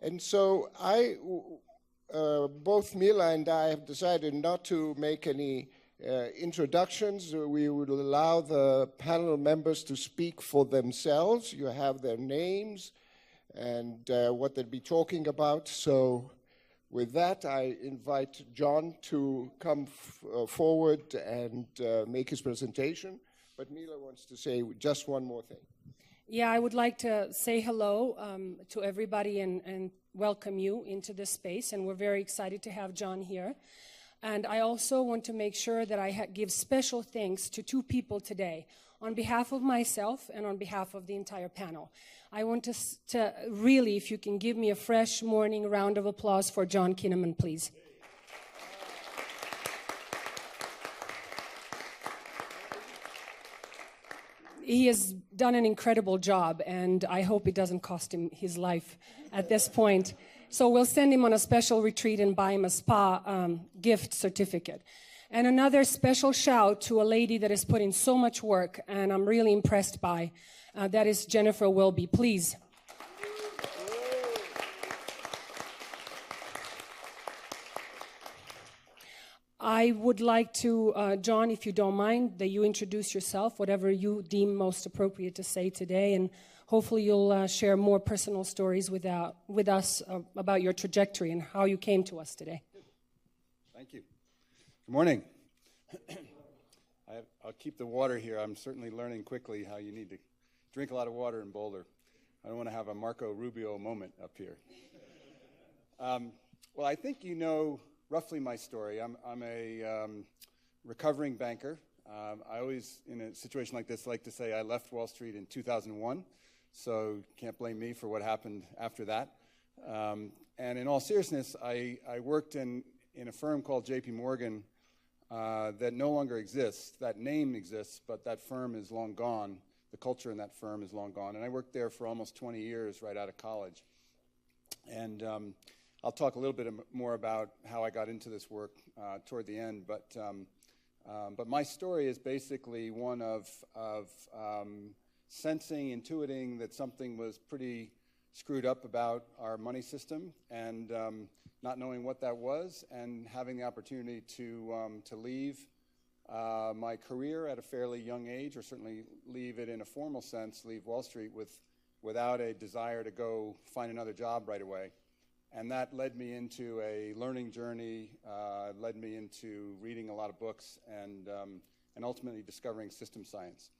And so both Mila and I have decided not to make any introductions. We would allow the panel members to speak for themselves. You have their names and what they'll be talking about. So with that, I invite John to come forward and make his presentation. But Mila wants to say just one more thing. Yeah, I would like to say hello to everybody and welcome you into this space. And we're very excited to have John here. And I also want to make sure that I give special thanks to two people today, on behalf of myself and on behalf of the entire panel. I want to really, if you can give me a fresh morning round of applause for John Kinnaman, please. He has done an incredible job, and I hope it doesn't cost him his life at this point. So we'll send him on a special retreat and buy him a spa gift certificate. And another special shout to a lady that has put in so much work, and I'm really impressed by. That is Jennifer Wilby, please. I would like to, John, if you don't mind, that you introduce yourself, whatever you deem most appropriate to say today, and hopefully you'll share more personal stories with us about your trajectory and how you came to us today. Thank you. Good morning. I'll keep the water here. I'm certainly learning quickly how you need to drink a lot of water in Boulder. I don't want to have a Marco Rubio moment up here. Well, I think you know roughly my story. I'm a recovering banker. I always, in a situation like this, like to say I left Wall Street in 2001, so can't blame me for what happened after that. And in all seriousness, I worked in a firm called J.P. Morgan that no longer exists. That name exists, but that firm is long gone. The culture in that firm is long gone. And I worked there for almost 20 years right out of college. And I'll talk a little bit more about how I got into this work toward the end. But my story is basically one of sensing, intuiting that something was pretty screwed up about our money system, and not knowing what that was, and having the opportunity to leave my career at a fairly young age, or certainly leave it in a formal sense, leave Wall Street without a desire to go find another job right away. And that led me into a learning journey, led me into reading a lot of books, and ultimately discovering system science.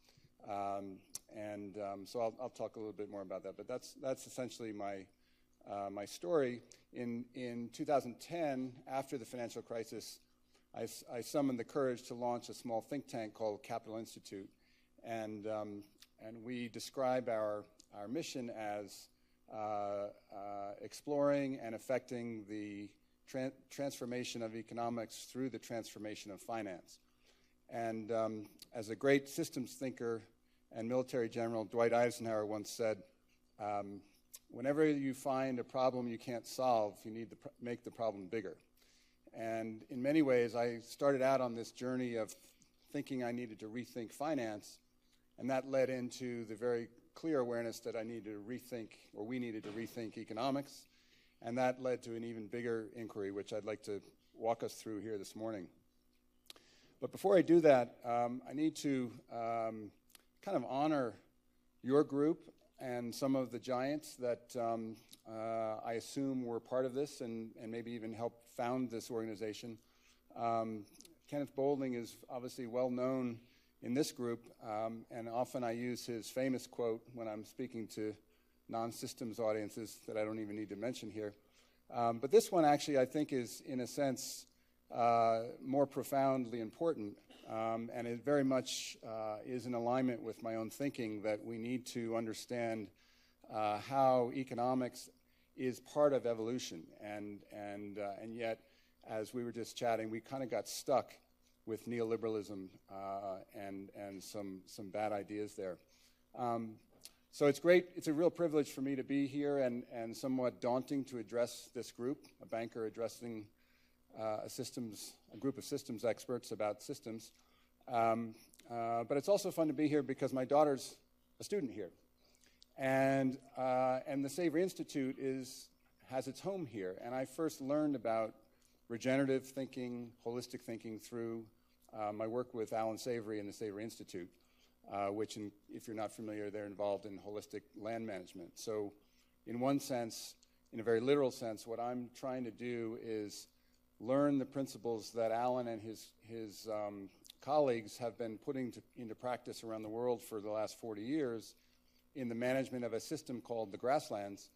So I'll talk a little bit more about that. But that's essentially my story. In 2010, after the financial crisis, I summoned the courage to launch a small think tank called Capital Institute, and we describe our mission as exploring and affecting the transformation of economics through the transformation of finance. And as a great systems thinker and military general, Dwight Eisenhower once said, whenever you find a problem you can't solve, you need to make the problem bigger. And in many ways, I started out on this journey of thinking I needed to rethink finance, and that led into the very clear awareness that I needed to rethink, or we needed to rethink economics, and that led to an even bigger inquiry, which I'd like to walk us through here this morning. But before I do that, I need to kind of honor your group and some of the giants that I assume were part of this and maybe even helped found this organization. Kenneth Boulding is obviously well known in this group, and often I use his famous quote when I'm speaking to non-systems audiences that I don't even need to mention here. But this one actually I think is, in a sense, more profoundly important, and it very much is in alignment with my own thinking that we need to understand how economics is part of evolution, and yet, as we were just chatting, we kind of got stuck with neoliberalism and some bad ideas there. So it's great. It's a real privilege for me to be here, and somewhat daunting to address this group, a banker addressing a group of systems experts about systems. But it's also fun to be here because my daughter's a student here. And the Savory Institute has its home here. And I first learned about regenerative thinking, holistic thinking through my work with Alan Savory and the Savory Institute, which, if you're not familiar, they're involved in holistic land management. So in one sense, in a very literal sense, what I'm trying to do is learn the principles that Alan and his colleagues have been putting into practice around the world for the last 40 years in the management of a system called the grasslands,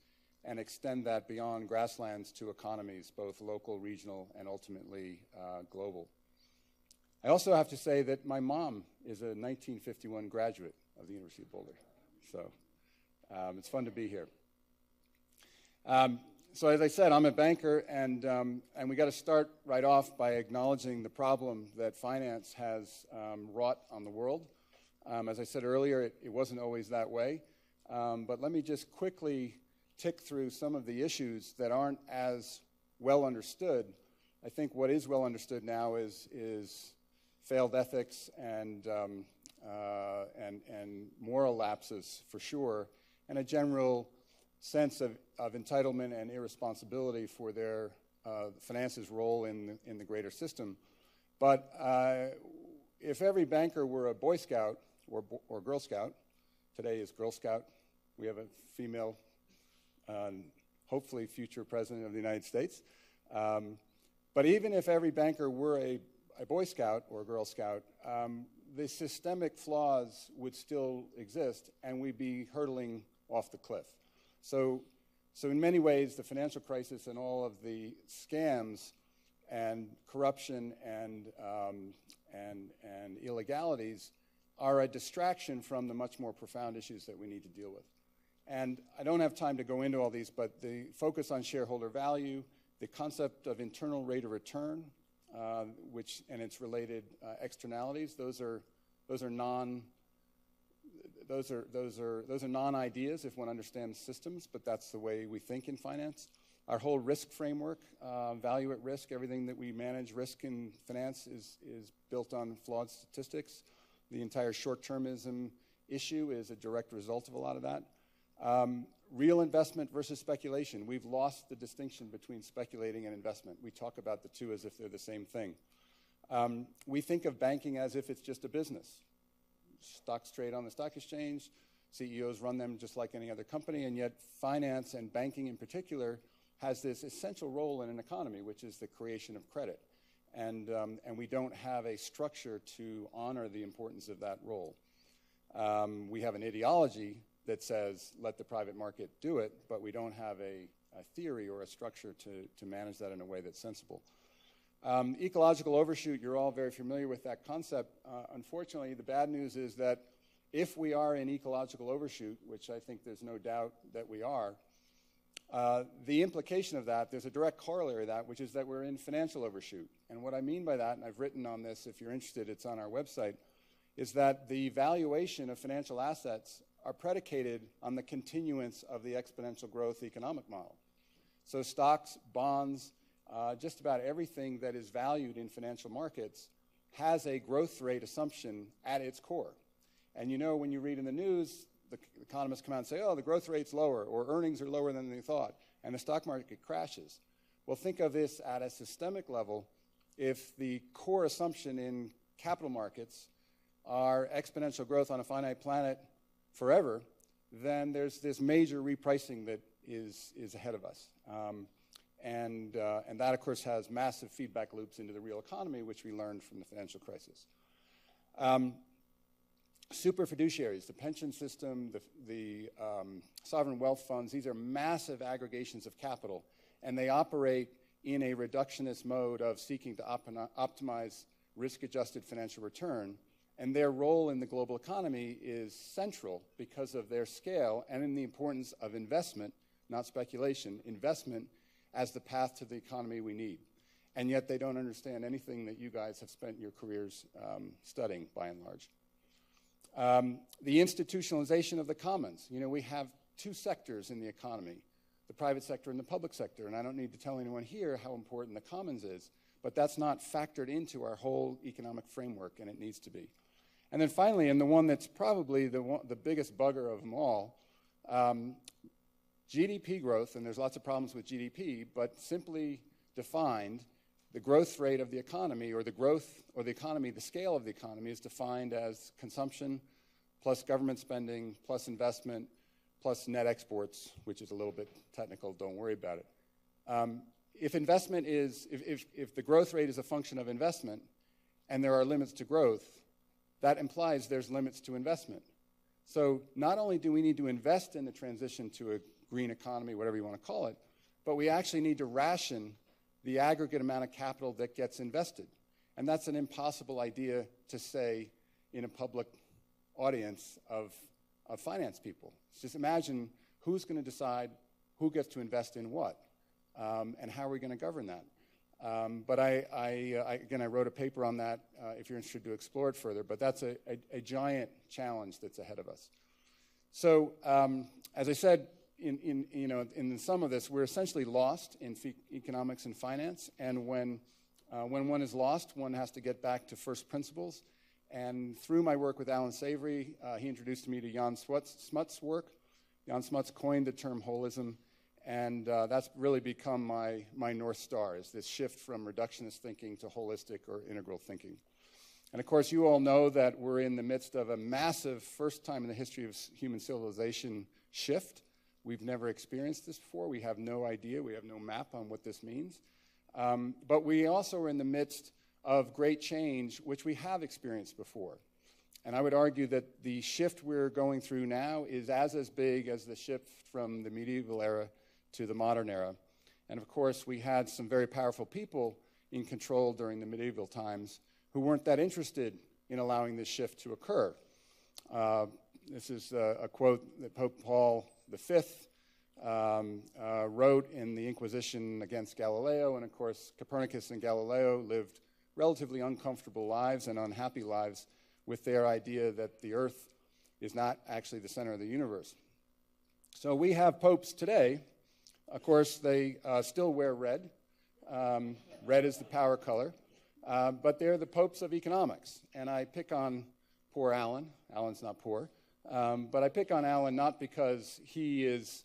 and extend that beyond grasslands to economies, both local, regional, and ultimately global. I also have to say that my mom is a 1951 graduate of the University of Boulder, so it's fun to be here. So as I said, I'm a banker, and we got to start right off by acknowledging the problem that finance has wrought on the world. As I said earlier, it wasn't always that way, but let me just quickly tick through some of the issues that aren't as well understood. I think what is well understood now is failed ethics and moral lapses for sure, and a general sense of entitlement and irresponsibility for their finance's role in the greater system. But if every banker were a Boy Scout or Girl Scout, today is Girl Scout, we have a female, hopefully future president of the United States. But even if every banker were a Boy Scout or Girl Scout, the systemic flaws would still exist, and we'd be hurtling off the cliff. So in many ways, the financial crisis and all of the scams and corruption and illegalities are a distraction from the much more profound issues that we need to deal with. And I don't have time to go into all these, but the focus on shareholder value, the concept of internal rate of return, and its related externalities, those are non-ideas if one understands systems, but that's the way we think in finance. Our whole risk framework, value at risk, everything that we manage risk in finance is built on flawed statistics. The entire short-termism issue is a direct result of a lot of that. Real investment versus speculation. We've lost the distinction between speculating and investment. We talk about the two as if they're the same thing. We think of banking as if it's just a business. Stocks trade on the stock exchange, CEOs run them just like any other company, and yet finance and banking in particular has this essential role in an economy, which is the creation of credit. And we don't have a structure to honor the importance of that role. We have an ideology that says, let the private market do it, but we don't have a theory or a structure to manage that in a way that's sensible. Ecological overshoot, you're all very familiar with that concept. Unfortunately, the bad news is that if we are in ecological overshoot, which I think there's no doubt that we are, the implication of that, there's a direct corollary of that, which is that we're in financial overshoot. And what I mean by that, and I've written on this, if you're interested, it's on our website, is that the valuation of financial assets are predicated on the continuance of the exponential growth economic model. So stocks, bonds, just about everything that is valued in financial markets has a growth rate assumption at its core. And you know, when you read in the news, the economists come out and say, oh, the growth rate's lower, or earnings are lower than they thought, and the stock market crashes. Well, think of this at a systemic level. If the core assumption in capital markets are exponential growth on a finite planet forever, then there's this major repricing that is ahead of us. And that, of course, has massive feedback loops into the real economy, which we learned from the financial crisis. Super fiduciaries, the pension system, the sovereign wealth funds, these are massive aggregations of capital, and they operate in a reductionist mode of seeking to optimize risk-adjusted financial return. And their role in the global economy is central because of their scale and in the importance of investment, not speculation, investment as the path to the economy we need. And yet they don't understand anything that you guys have spent your careers studying, by and large. The institutionalization of the commons. You know, we have two sectors in the economy, the private sector and the public sector. And I don't need to tell anyone here how important the commons is, but that's not factored into our whole economic framework, and it needs to be. And then finally, and the one that's probably the biggest bugger of them all, GDP growth, and there's lots of problems with GDP, but simply defined, the growth rate of the economy, or the growth or the economy, the scale of the economy is defined as consumption plus government spending plus investment plus net exports, which is a little bit technical, don't worry about it. If investment is, if the growth rate is a function of investment and there are limits to growth, that implies there's limits to investment. So not only do we need to invest in the transition to a green economy, whatever you want to call it, but we actually need to ration the aggregate amount of capital that gets invested. And that's an impossible idea to say in a public audience of finance people. Just imagine who's going to decide who gets to invest in what, and how are we going to govern that. But again, I wrote a paper on that if you're interested to explore it further, but that's a giant challenge that's ahead of us. So as I said, in the sum of this, we're essentially lost in economics and finance, and when one is lost, one has to get back to first principles. And through my work with Alan Savory, he introduced me to Jan Smut's work. Jan Smut's coined the term holism, and that's really become my North Star, is this shift from reductionist thinking to holistic or integral thinking. And of course, you all know that we're in the midst of a massive, first time in the history of human civilization shift. We've never experienced this before. We have no idea. We have no map on what this means. But we also are in the midst of great change, which we have experienced before. And I would argue that the shift we're going through now is as big as the shift from the medieval era to the modern era. And of course, we had some very powerful people in control during the medieval times who weren't that interested in allowing this shift to occur. This is a quote that Pope Paul V wrote in the Inquisition against Galileo, and of course Copernicus and Galileo lived relatively uncomfortable lives and unhappy lives with their idea that the earth is not actually the center of the universe. So we have popes today. Of course, they still wear red. Red is the power color, but they're the popes of economics, and I pick on poor Alan. Alan's not poor. But I pick on Alan not because he is,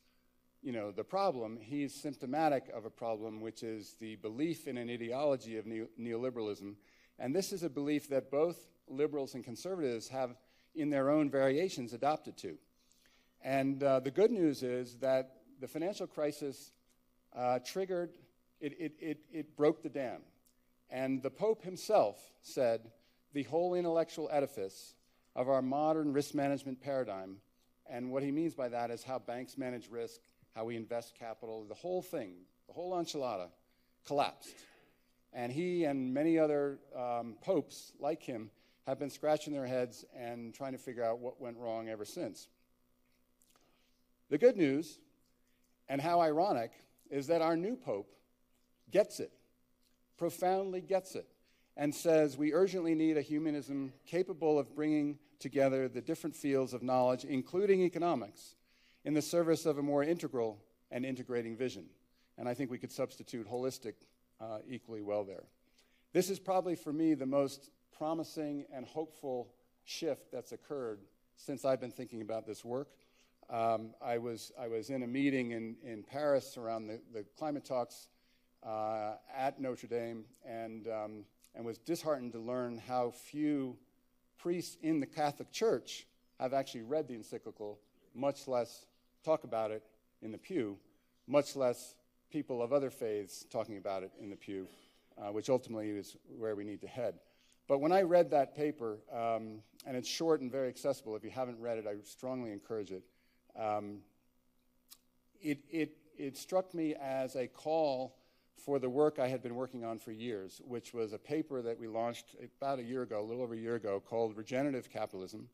the problem. He's symptomatic of a problem, which is the belief in an ideology of neoliberalism. And this is a belief that both liberals and conservatives have, in their own variations, adopted to. And the good news is that the financial crisis triggered, it broke the dam. And the Pope himself said the whole intellectual edifice of our modern risk management paradigm, and what he means by that is how banks manage risk, how we invest capital, the whole thing, the whole enchilada, collapsed. And he and many other popes like him have been scratching their heads and trying to figure out what went wrong ever since. The good news, and how ironic, is that our new pope gets it, profoundly gets it, and says we urgently need a humanism capable of bringing together the different fields of knowledge, including economics, in the service of a more integral and integrating vision. And I think we could substitute holistic equally well there. This is probably, for me, the most promising and hopeful shift that's occurred since I've been thinking about this work. I was in a meeting in Paris around the climate talks at Notre Dame, and was disheartened to learn how few priests in the Catholic Church have actually read the encyclical, much less talk about it in the pew, much less people of other faiths talking about it in the pew, which ultimately is where we need to head. But when I read that paper, and it's short and very accessible, if you haven't read it, I strongly encourage it. It struck me as a call for the work I had been working on for years, which was a paper that we launched about a year ago, a little over a year ago, called Regenerative Capitalism,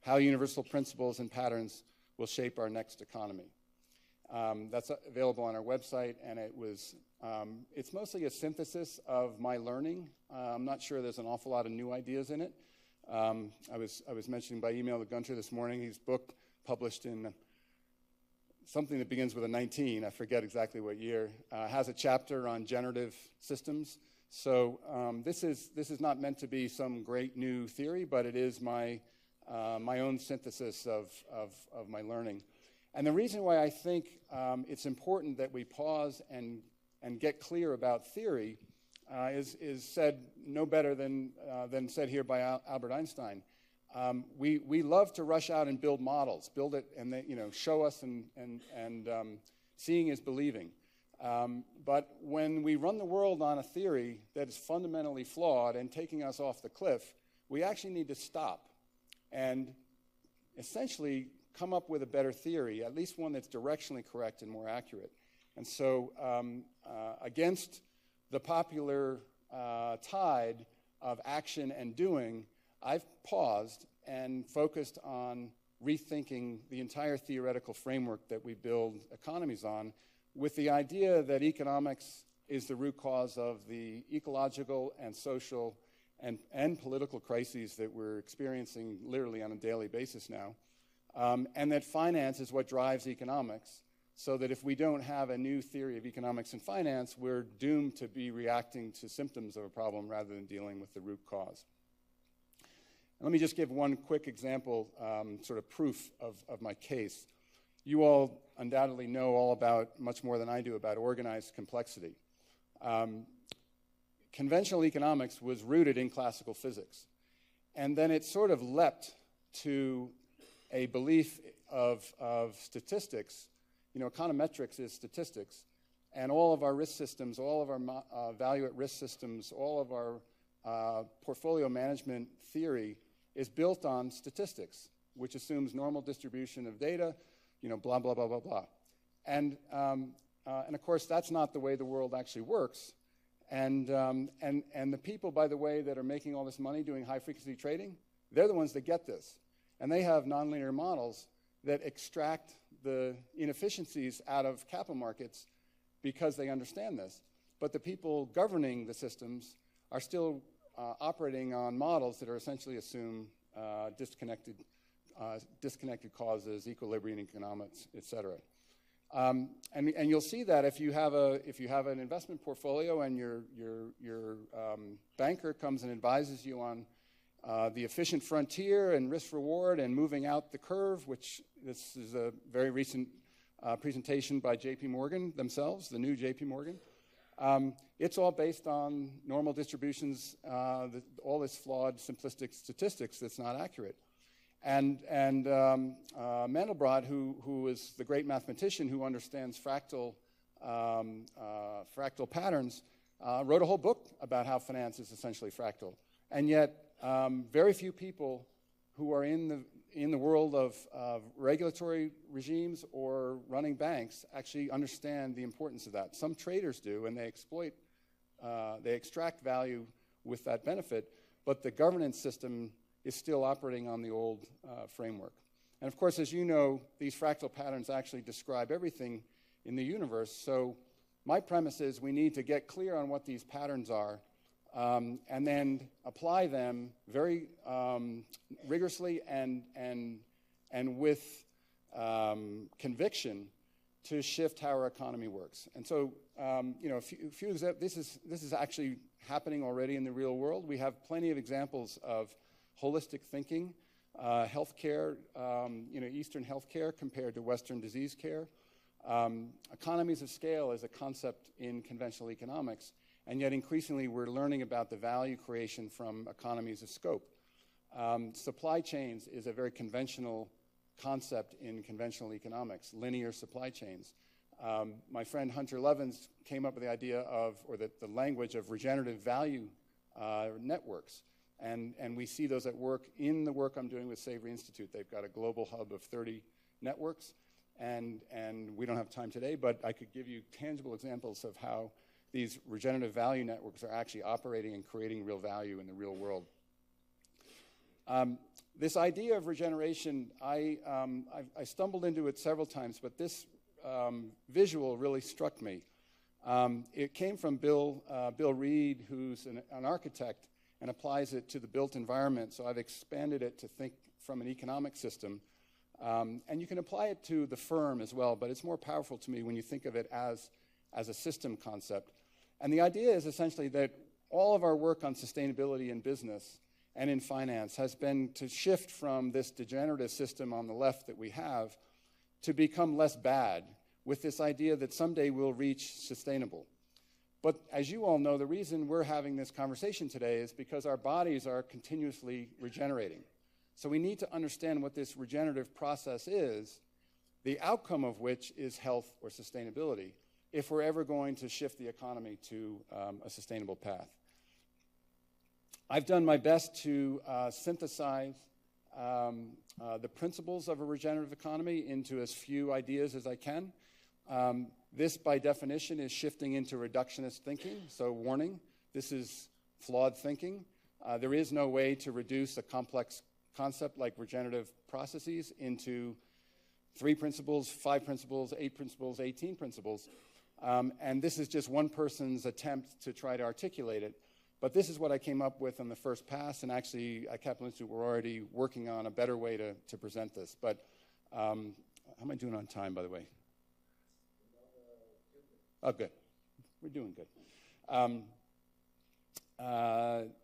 How Universal Principles and Patterns Will Shape Our Next Economy. That's available on our website, and it's mostly a synthesis of my learning. I'm not sure there's an awful lot of new ideas in it. I was mentioning by email to Gunter this morning, his book published in something that begins with a 19, I forget exactly what year, has a chapter on generative systems. So this is not meant to be some great new theory, but it is my own synthesis of my learning. And the reason why I think it's important that we pause and get clear about theory is said no better than said here by Albert Einstein. We love to rush out and build models, build it and they, show us and seeing is believing. But when we run the world on a theory that is fundamentally flawed and taking us off the cliff, we actually need to stop and essentially come up with a better theory, at least one that's directionally correct and more accurate. And so against the popular tide of action and doing, I've paused and focused on rethinking the entire theoretical framework that we build economies on, with the idea that economics is the root cause of the ecological and social and political crises that we're experiencing literally on a daily basis now, and that finance is what drives economics, so that if we don't have a new theory of economics and finance, we're doomed to be reacting to symptoms of a problem rather than dealing with the root cause. And let me just give one quick example, sort of proof of my case. You all undoubtedly know all about, much more than I do, about organized complexity. Conventional economics was rooted in classical physics. And then it sort of leapt to a belief of statistics. Econometrics is statistics. And all of our risk systems, all of our value at risk systems, all of our portfolio management theory is built on statistics, which assumes normal distribution of data, blah, blah, blah, blah, blah. And of course, that's not the way the world actually works. And the people, by the way, that are making all this money doing high-frequency trading, they're the ones that get this. And they have nonlinear models that extract the inefficiencies out of capital markets because they understand this. But the people governing the systems are still operating on models that are essentially assume disconnected causes, equilibrium economics, et cetera. And you'll see that if you have an investment portfolio and your banker comes and advises you on the efficient frontier and risk reward and moving out the curve, which this is a very recent presentation by J.P. Morgan themselves, the new J.P. Morgan. It's all based on normal distributions, all this flawed, simplistic statistics that's not accurate. And Mandelbrot, who is the great mathematician who understands fractal patterns, wrote a whole book about how finance is essentially fractal. And yet, very few people who are in the world of regulatory regimes or running banks actually understand the importance of that. Some traders do, and they extract value with that benefit, but the governance system is still operating on the old framework. And of course, as you know, these fractal patterns actually describe everything in the universe. So my premise is we need to get clear on what these patterns are, and then apply them very rigorously and with conviction to shift how our economy works. And so, this is actually happening already in the real world. We have plenty of examples of holistic thinking, healthcare, Eastern healthcare compared to Western disease care. Economies of scale is a concept in conventional economics, and yet increasingly we're learning about the value creation from economies of scope. Supply chains is a very conventional concept in conventional economics, linear supply chains. My friend Hunter Levins came up with the idea of, or the language of regenerative value networks. And we see those at work in the work I'm doing with Savory Institute. They've got a global hub of 30 networks, and we don't have time today, but I could give you tangible examples of how these regenerative value networks are actually operating and creating real value in the real world. This idea of regeneration, I stumbled into it several times, but this visual really struck me. It came from Bill Reed, who's an architect, and applies it to the built environment. So I've expanded it to think from an economic system. And you can apply it to the firm as well, but it's more powerful to me when you think of it as a system concept. And the idea is essentially that all of our work on sustainability in business and in finance has been to shift from this degenerative system on the left that we have to become less bad with this idea that someday we'll reach sustainable. But as you all know, the reason we're having this conversation today is because our bodies are continuously regenerating. So we need to understand what this regenerative process is, the outcome of which is health or sustainability, if we're ever going to shift the economy to a sustainable path. I've done my best to synthesize the principles of a regenerative economy into as few ideas as I can. This, by definition, is shifting into reductionist thinking. So warning, this is flawed thinking. There is no way to reduce a complex concept like regenerative processes into 3 principles, 5 principles, 8 principles, 18 principles. And this is just one person's attempt to try to articulate it. But this is what I came up with on the first pass, and actually at Capital Institute we're already working on a better way to present this. But how am I doing on time, by the way? Oh, good. We're doing good.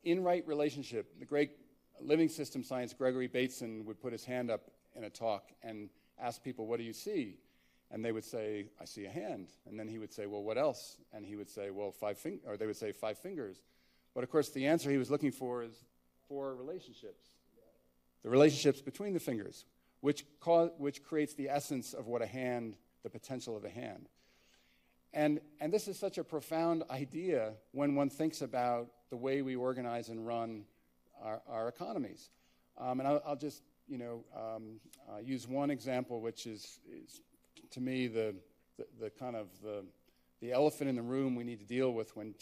In-right relationship. The great living system science Gregory Bateson would put his hand up in a talk and ask people, what do you see? And they would say, I see a hand. And then he would say, well, what else? And he would say, well, 5 fingers. Or they would say 5 fingers. But of course, the answer he was looking for is 4 relationships. The relationships between the fingers, which creates the essence of what a hand, the potential of a hand. And this is such a profound idea when one thinks about the way we organize and run our economies. And I'll just use one example, which is to me the kind of the elephant in the room we need to deal with when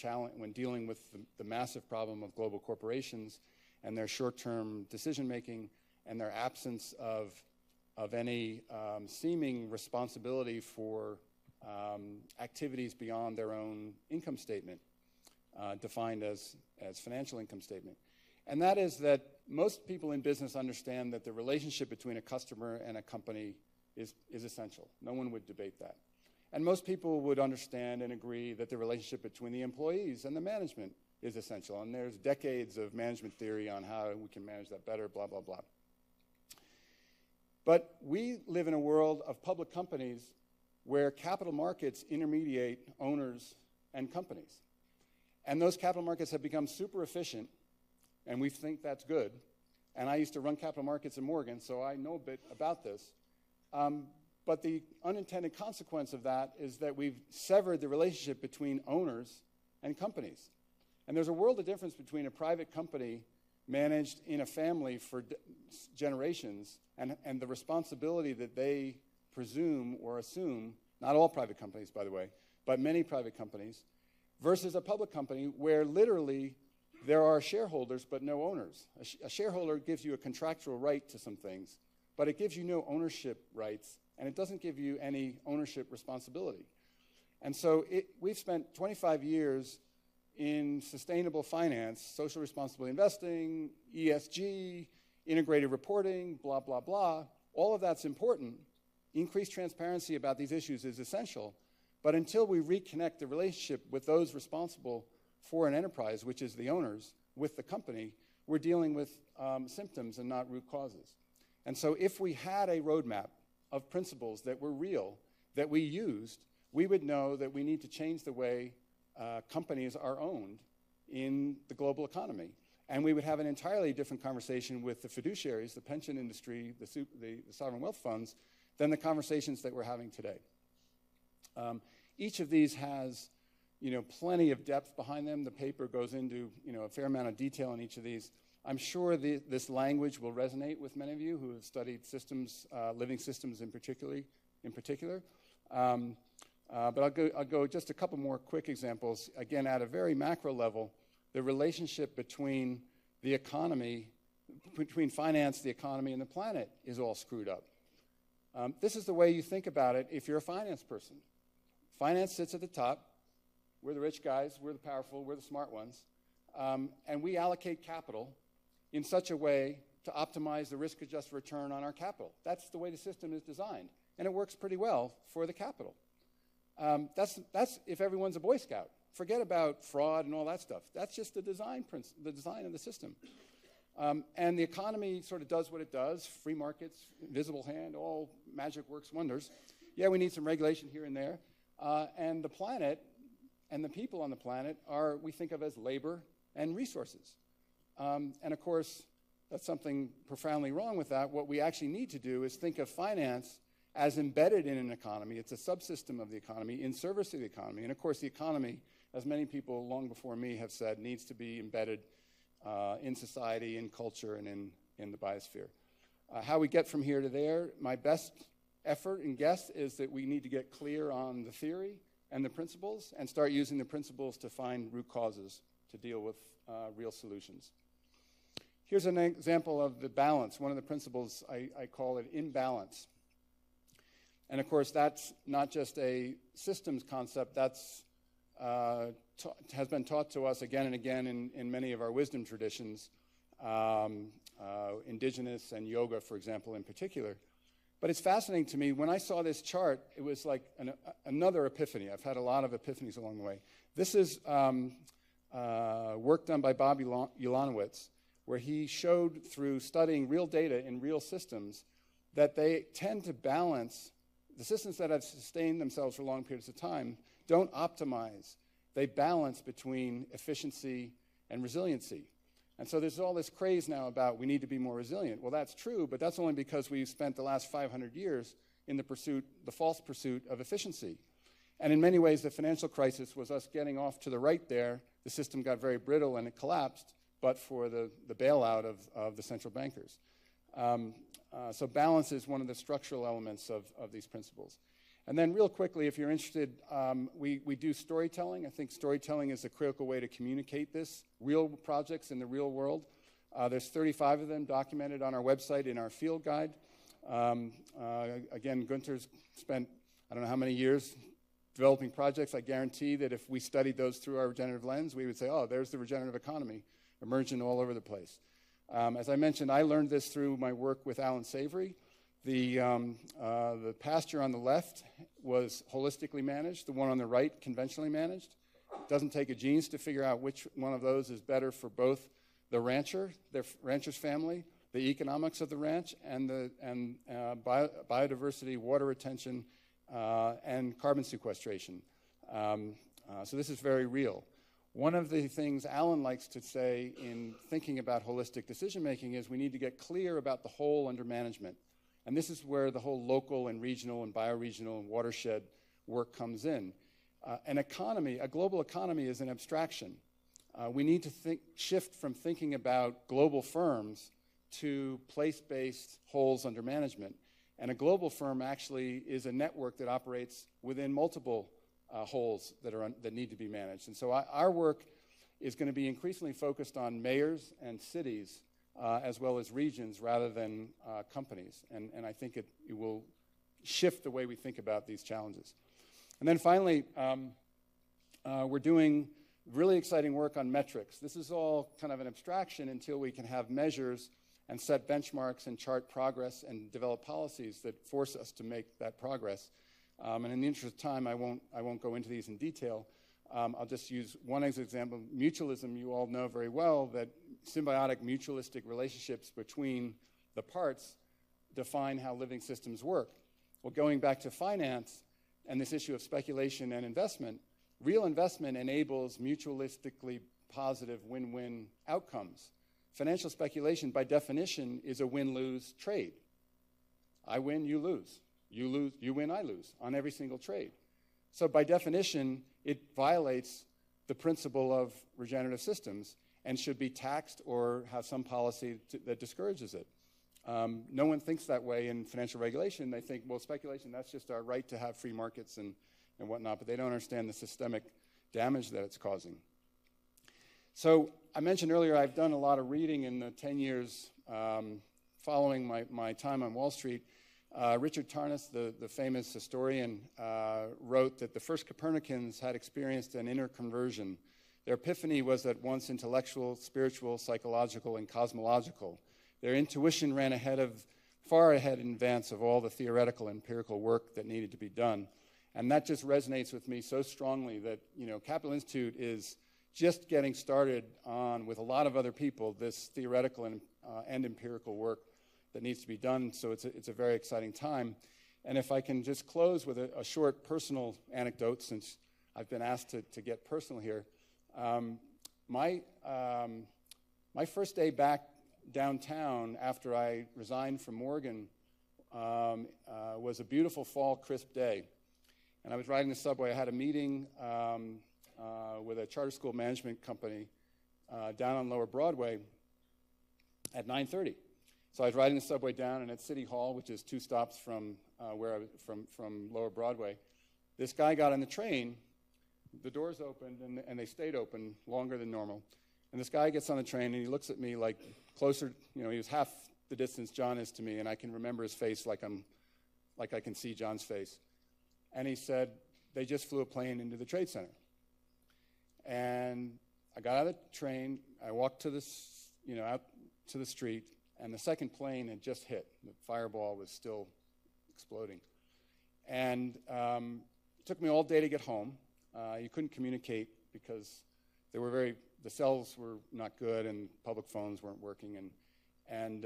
dealing with the massive problem of global corporations and their short-term decision-making and their absence of any seeming responsibility for activities beyond their own income statement, defined as financial income statement. And that is that most people in business understand that the relationship between a customer and a company is essential. No one would debate that. And most people would understand and agree that the relationship between the employees and the management is essential. And there's decades of management theory on how we can manage that better, blah, blah, blah. But we live in a world of public companies where capital markets intermediate owners and companies. And those capital markets have become super efficient, and we think that's good. And I used to run capital markets in Morgan, so I know a bit about this. But the unintended consequence of that is that we've severed the relationship between owners and companies. And there's a world of difference between a private company managed in a family for generations and the responsibility that they presume or assume, not all private companies, by the way, but many private companies, versus a public company where literally there are shareholders but no owners. A shareholder gives you a contractual right to some things, but it gives you no ownership rights, and it doesn't give you any ownership responsibility. And so we've spent 25 years in sustainable finance, social responsible investing, ESG, integrated reporting, blah, blah, blah. All of that's important. Increased transparency about these issues is essential. But until we reconnect the relationship with those responsible for an enterprise, which is the owners, with the company, we're dealing with symptoms and not root causes. And so if we had a roadmap of principles that were real, that we used, we would know that we need to change the way companies are owned in the global economy. And we would have an entirely different conversation with the fiduciaries, the pension industry, the sovereign wealth funds, than the conversations that we're having today. Each of these has, plenty of depth behind them. The paper goes into, a fair amount of detail in each of these. I'm sure this language will resonate with many of you who have studied systems, living systems in particular. But I'll go just a couple more quick examples. Again, at a very macro level, the relationship between the economy, between finance, the economy, and the planet is all screwed up. This is the way you think about it if you're a finance person. Finance sits at the top. We're the rich guys. We're the powerful. We're the smart ones. And we allocate capital in such a way to optimize the risk-adjusted return on our capital. That's the way the system is designed. And it works pretty well for the capital. That's if everyone's a Boy Scout. Forget about fraud and all that stuff. That's just the design of the system. And the economy sort of does what it does, free markets, invisible hand, all magic works wonders. Yeah, we need some regulation here and there. And the planet and the people on the planet are, we think of as labor and resources. And of course, that's something profoundly wrong with that. What we actually need to do is think of finance as embedded in an economy. It's a subsystem of the economy, in service of the economy. And of course, the economy, as many people long before me have said, needs to be embedded in society, in culture, and in the biosphere. How we get from here to there, my best effort and guess is that we need to get clear on the theory and the principles and start using the principles to find root causes to deal with real solutions. Here's an example of the balance. One of the principles, I call it imbalance. And of course, that's not just a systems concept, that's has been taught to us again and again in many of our wisdom traditions, indigenous and yoga, for example, in particular. But it's fascinating to me. When I saw this chart, it was like another epiphany. I've had a lot of epiphanies along the way. This is work done by Bob Ulanowitz, where he showed through studying real data in real systems that they tend to balance. The systems that have sustained themselves for long periods of time don't optimize. They balance between efficiency and resiliency. And so there's all this craze now about we need to be more resilient. Well, that's true, but that's only because we've spent the last 500 years in the false pursuit of efficiency. And in many ways, the financial crisis was us getting off to the right there. The system got very brittle and it collapsed, but for the bailout of the central bankers. So balance is one of the structural elements of these principles. And then real quickly, if you're interested, we do storytelling. I think storytelling is a critical way to communicate this. Real projects in the real world. There's 35 of them documented on our website in our field guide. Again, Gunther's spent, I don't know how many years developing projects. I guarantee that if we studied those through our regenerative lens, we would say, oh, there's the regenerative economy emerging all over the place. As I mentioned, I learned this through my work with Alan Savory. The pasture on the left was holistically managed. The one on the right, conventionally managed. It doesn't take a genius to figure out which one of those is better for both the rancher, the rancher's family, the economics of the ranch, and biodiversity, water retention, and carbon sequestration. So this is very real. One of the things Alan likes to say in thinking about holistic decision-making is we need to get clear about the whole under management. And this is where the whole local and regional and bioregional and watershed work comes in. An economy, a global economy, is an abstraction. We need to shift from thinking about global firms to place-based wholes under management. And a global firm actually is a network that operates within multiple wholes that need to be managed. And so our work is going to be increasingly focused on mayors and cities as well as regions rather than companies. And I think it will shift the way we think about these challenges. And then finally, we're doing really exciting work on metrics. This is all kind of an abstraction until we can have measures and set benchmarks and chart progress and develop policies that force us to make that progress. And in the interest of time, I won't go into these in detail. I'll just use one example. Mutualism, you all know very well that symbiotic mutualistic relationships between the parts define how living systems work. Well, going back to finance and this issue of speculation and investment, real investment enables mutualistically positive win-win outcomes. Financial speculation, by definition, is a win-lose trade. I win, you lose. You win, I lose on every single trade. So by definition, it violates the principle of regenerative systems and should be taxed or have some policy that discourages it. No one thinks that way in financial regulation. They think, well, speculation, that's just our right to have free markets and whatnot, but they don't understand the systemic damage that it's causing. So I mentioned earlier I've done a lot of reading in the 10 years following my time on Wall Street. Richard Tarnas, the famous historian, wrote that the first Copernicans had experienced an inner conversion. Their epiphany was at once intellectual, spiritual, psychological, and cosmological. Their intuition ran far ahead in advance of all the theoretical and empirical work that needed to be done. And that just resonates with me so strongly that, Capital Institute is just getting started on, with a lot of other people, this theoretical and empirical work that needs to be done. So it's a very exciting time. And if I can just close with a short personal anecdote, since I've been asked to get personal here. My first day back downtown after I resigned from Morgan was a beautiful fall, crisp day. And I was riding the subway. I had a meeting with a charter school management company down on Lower Broadway at 9:30. So I was riding the subway down, and at City Hall, which is 2 stops from where I was from Lower Broadway, this guy got on the train. The doors opened, and they stayed open longer than normal. And this guy gets on the train, and he looks at me like closer, he was half the distance John is to me, and I can remember his face like I can see John's face. And he said, they just flew a plane into the Trade Center. And I got out of the train, I walked to this, out to the street, and the second plane had just hit. The fireball was still exploding. And it took me all day to get home. You couldn't communicate because the cells were not good and public phones weren't working. And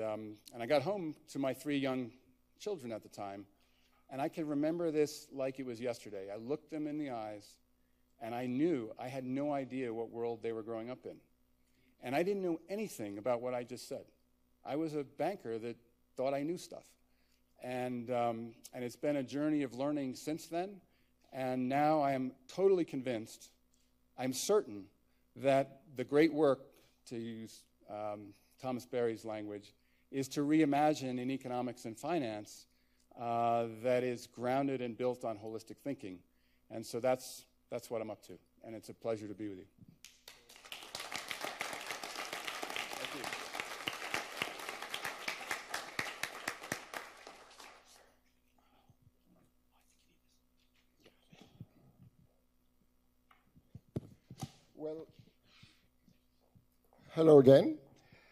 I got home to my 3 young children at the time, and I can remember this like it was yesterday. I looked them in the eyes, and I had no idea what world they were growing up in. And I didn't know anything about what I just said. I was a banker that thought I knew stuff. And it's been a journey of learning since then. And now I am totally convinced, I'm certain, that the great work, to use Thomas Berry's language, is to reimagine in economics and finance that is grounded and built on holistic thinking. And so that's what I'm up to. And it's a pleasure to be with you. Thank you. Well, hello again.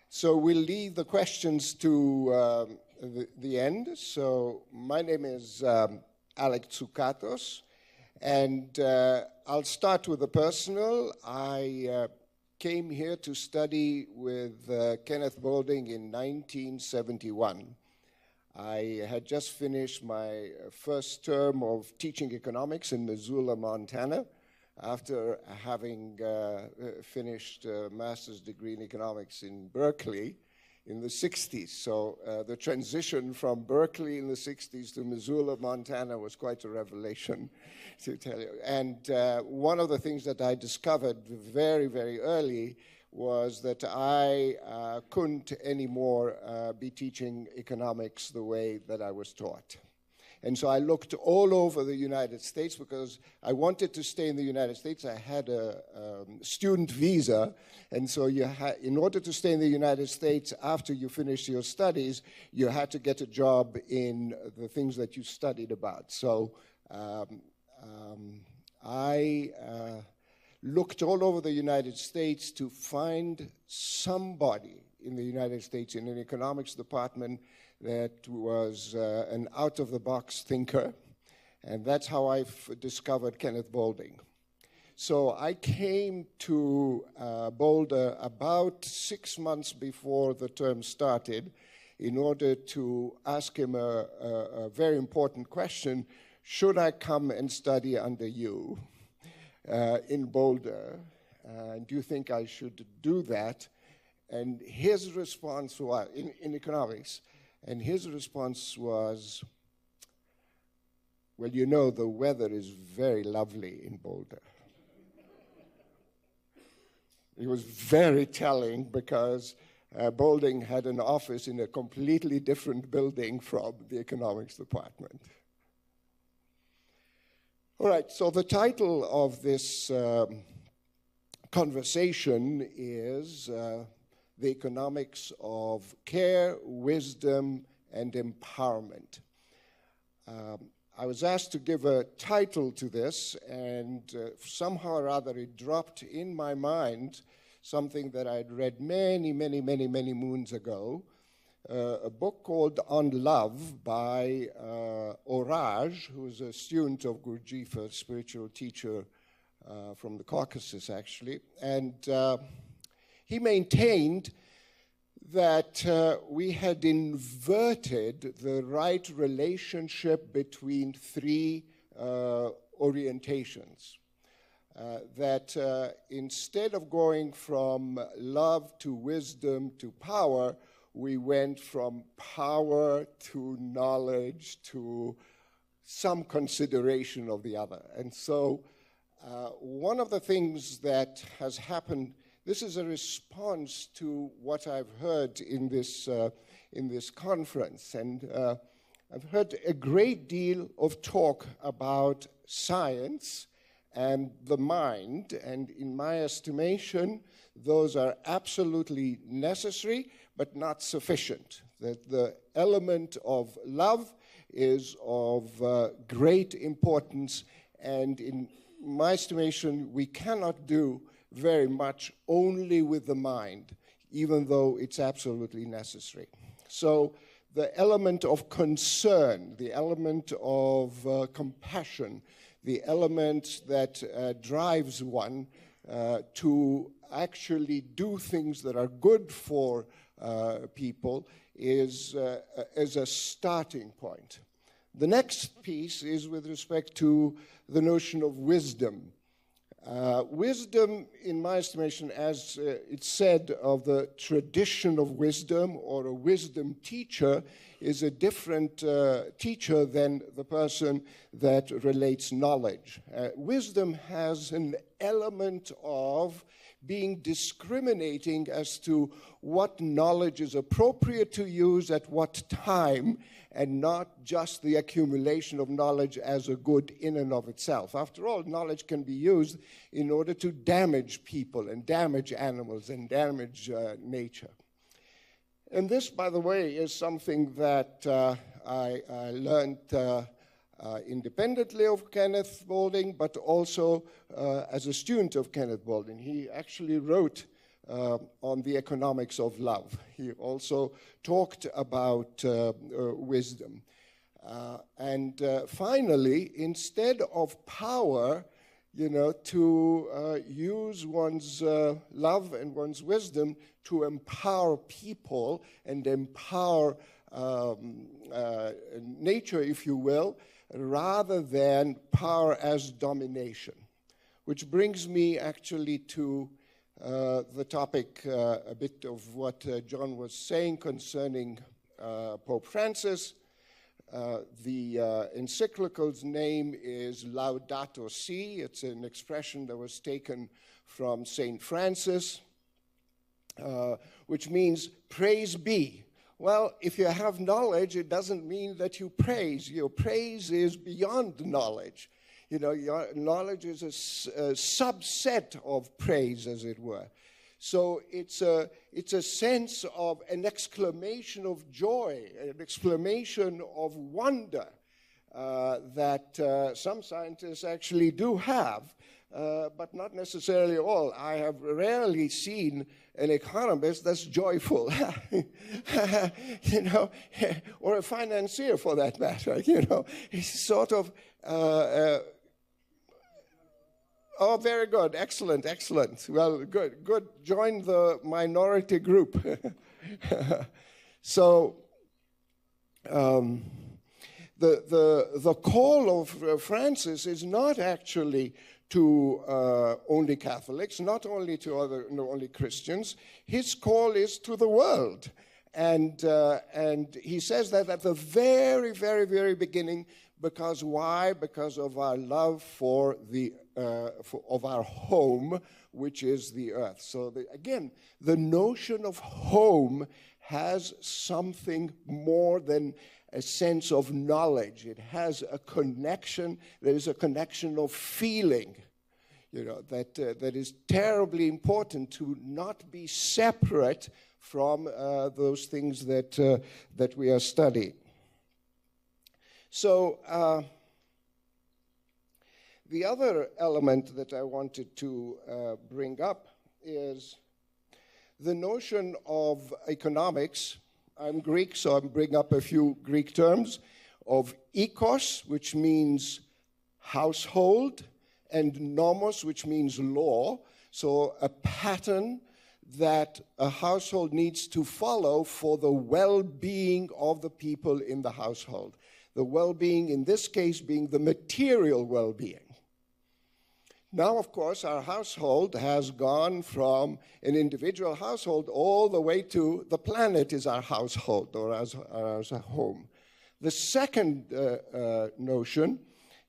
So we'll leave the questions to the end. So my name is Alec Tsoucatos, and I'll start with the personal. I came here to study with Kenneth Boulding in 1971. I had just finished my first term of teaching economics in Missoula, Montana, after having finished a master's degree in economics in Berkeley in the 60s. So the transition from Berkeley in the 60s to Missoula, Montana was quite a revelation, to tell you. And one of the things that I discovered very, very early was that I couldn't anymore be teaching economics the way that I was taught. And so I looked all over the United States because I wanted to stay in the United States. I had a student visa, and so in order to stay in the United States after you finished your studies, you had to get a job in the things that you studied about. So I looked all over the United States to find somebody in the United States in an economics department that was an out-of-the-box thinker, and that's how I discovered Kenneth Boulding. So I came to Boulder about 6 months before the term started in order to ask him a very important question: should I come and study under you in Boulder? Do you think I should do that? And his response was, in economics, and his response was, well, the weather is very lovely in Boulder. It was very telling because Boulding had an office in a completely different building from the economics department. All right, so the title of this conversation is The Economics of Care, Wisdom, and Empowerment. I was asked to give a title to this, and somehow or other it dropped in my mind something that I'd read many, many, many, many moons ago, a book called On Love by Oraj, who was a student of Gurdjieff, a spiritual teacher from the Caucasus, actually. And he maintained that we had inverted the right relationship between three orientations. That instead of going from love to wisdom to power, we went from power to knowledge to some consideration of the other. And so one of the things that has happened, this is a response to what I've heard in this conference. And I've heard a great deal of talk about science and the mind, and in my estimation, those are absolutely necessary, but not sufficient. That the element of love is of great importance, and in my estimation, we cannot do very much only with the mind, even though it's absolutely necessary. So the element of concern, the element of compassion, the element that drives one to actually do things that are good for people is a starting point. The next piece is with respect to the notion of wisdom. Wisdom, in my estimation, as it's said of the tradition of wisdom, or a wisdom teacher, is a different teacher than the person that relates knowledge. Wisdom has an element of being discriminating as to what knowledge is appropriate to use at what time, and not just the accumulation of knowledge as a good in and of itself. After all, knowledge can be used in order to damage people and damage animals and damage nature. And this, by the way, is something that I learned independently of Kenneth Boulding, but also as a student of Kenneth Boulding. He actually wrote on the economics of love. He also talked about wisdom. And finally, instead of power, to use one's love and one's wisdom to empower people and empower nature, if you will, rather than power as domination. Which brings me actually to the topic, a bit of what John was saying concerning Pope Francis. The encyclical's name is Laudato Si. It's an expression that was taken from St. Francis, which means praise be. Well, if you have knowledge, it doesn't mean that you praise. Your praise is beyond knowledge. Your knowledge is a subset of praise, as it were. So it's a sense of an exclamation of joy, an exclamation of wonder that some scientists actually do have, but not necessarily all. I have rarely seen an economist that's joyful, or a financier for that matter. It's sort of. Oh, very good. Excellent, excellent. Well, good, good. Join the minority group. So the call of Francis is not actually to only Catholics, not only to only Christians. His call is to the world. And he says that at the very, very, very beginning. Because why? Because of our love for of our home, which is the earth. So again, the notion of home has something more than a sense of knowledge. It has a connection. There is a connection of feeling, that is terribly important, to not be separate from those things that we are studying. So the other element that I wanted to bring up is the notion of economics. I'm Greek, so I'm bringing up a few Greek terms, of oikos, which means household, and nomos, which means law, so a pattern that a household needs to follow for the well-being of the people in the household. The well-being, in this case, being the material well-being. Now, of course, our household has gone from an individual household all the way to the planet is our household or as a home. The second notion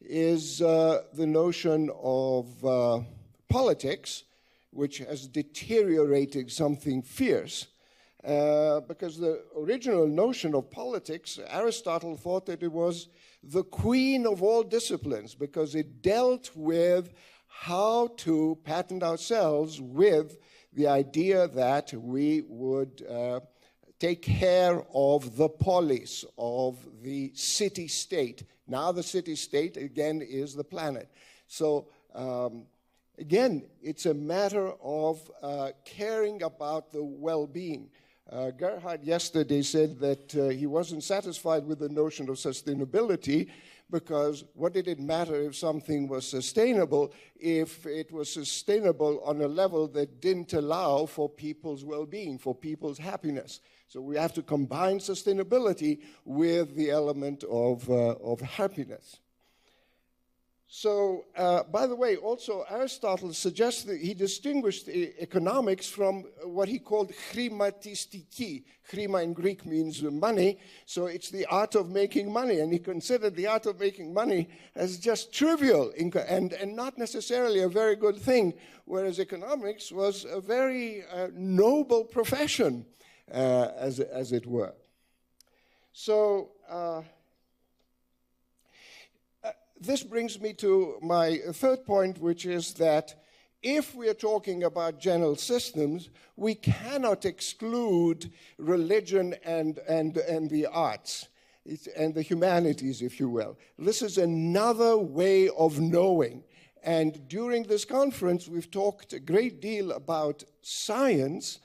is the notion of politics, which has deteriorated something fierce. Because the original notion of politics, Aristotle thought that it was the queen of all disciplines because it dealt with how to pattern ourselves with the idea that we would take care of the polis, of the city-state. Now the city-state, again, is the planet. So, again, it's a matter of caring about the well-being. Gerhard yesterday said that he wasn't satisfied with the notion of sustainability because what did it matter if something was sustainable if it was sustainable on a level that didn't allow for people's well-being, for people's happiness. So we have to combine sustainability with the element of happiness. So, by the way, also Aristotle suggests that he distinguished economics from what he called chrimatistiki. Chrima in Greek means money, so it's the art of making money. And he considered the art of making money as just trivial and not necessarily a very good thing, whereas economics was a very noble profession, as it were. So, this brings me to my third point, which is that if we are talking about general systems, we cannot exclude religion and the arts and the humanities, if you will. This is another way of knowing. And during this conference, we've talked a great deal about science,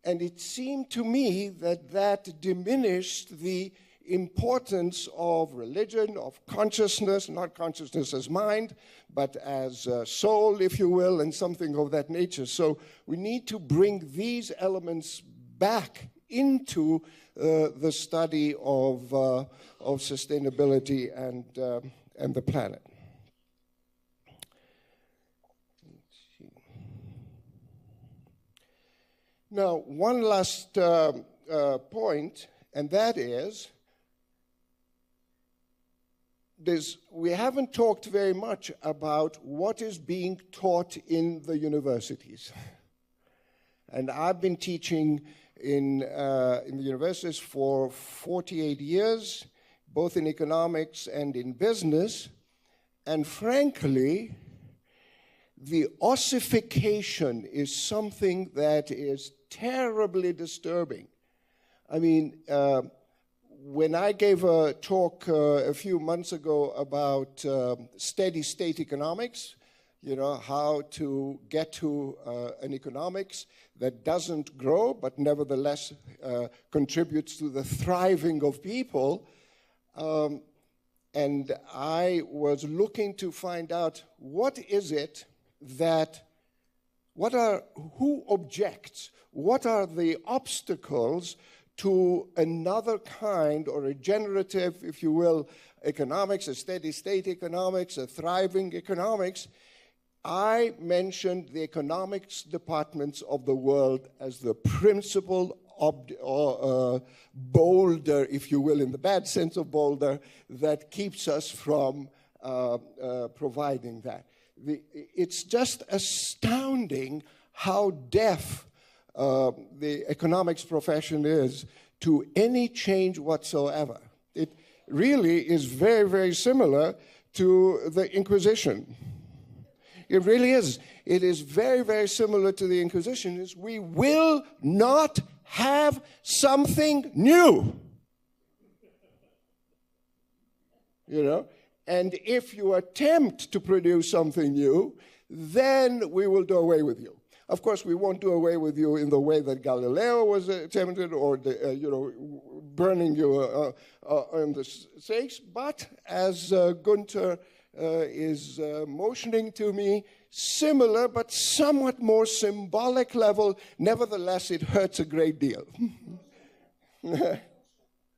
and it seemed to me that that diminished the importance of religion, of consciousness, not consciousness as mind, but as soul, if you will, and something of that nature. So we need to bring these elements back into the study of sustainability and the planet. Now, one last point, and that is, we haven't talked very much about what is being taught in the universities. And I've been teaching in the universities for 48 years, both in economics and in business. And frankly, the ossification is something that is terribly disturbing. I mean, when I gave a talk a few months ago about steady state economics, you know, how to get to an economics that doesn't grow but nevertheless contributes to the thriving of people, and I was looking to find out what is it that, who objects, what are the obstacles to another kind, or a regenerative, if you will, economics, a steady state economics, a thriving economics. I mentioned the economics departments of the world as the principal boulder, if you will, in the bad sense of boulder, that keeps us from providing that. It's just astounding how deaf the economics profession is to any change whatsoever. It really is very, very similar to the Inquisition. It really is. It is very, very similar to the Inquisition. Is we will not have something new. You know? And if you attempt to produce something new, then we will do away with you. Of course, we won't do away with you in the way that Galileo was attempted, or burning you in the stakes. But as Gunther is motioning to me, similar but somewhat more symbolic level. Nevertheless, it hurts a great deal.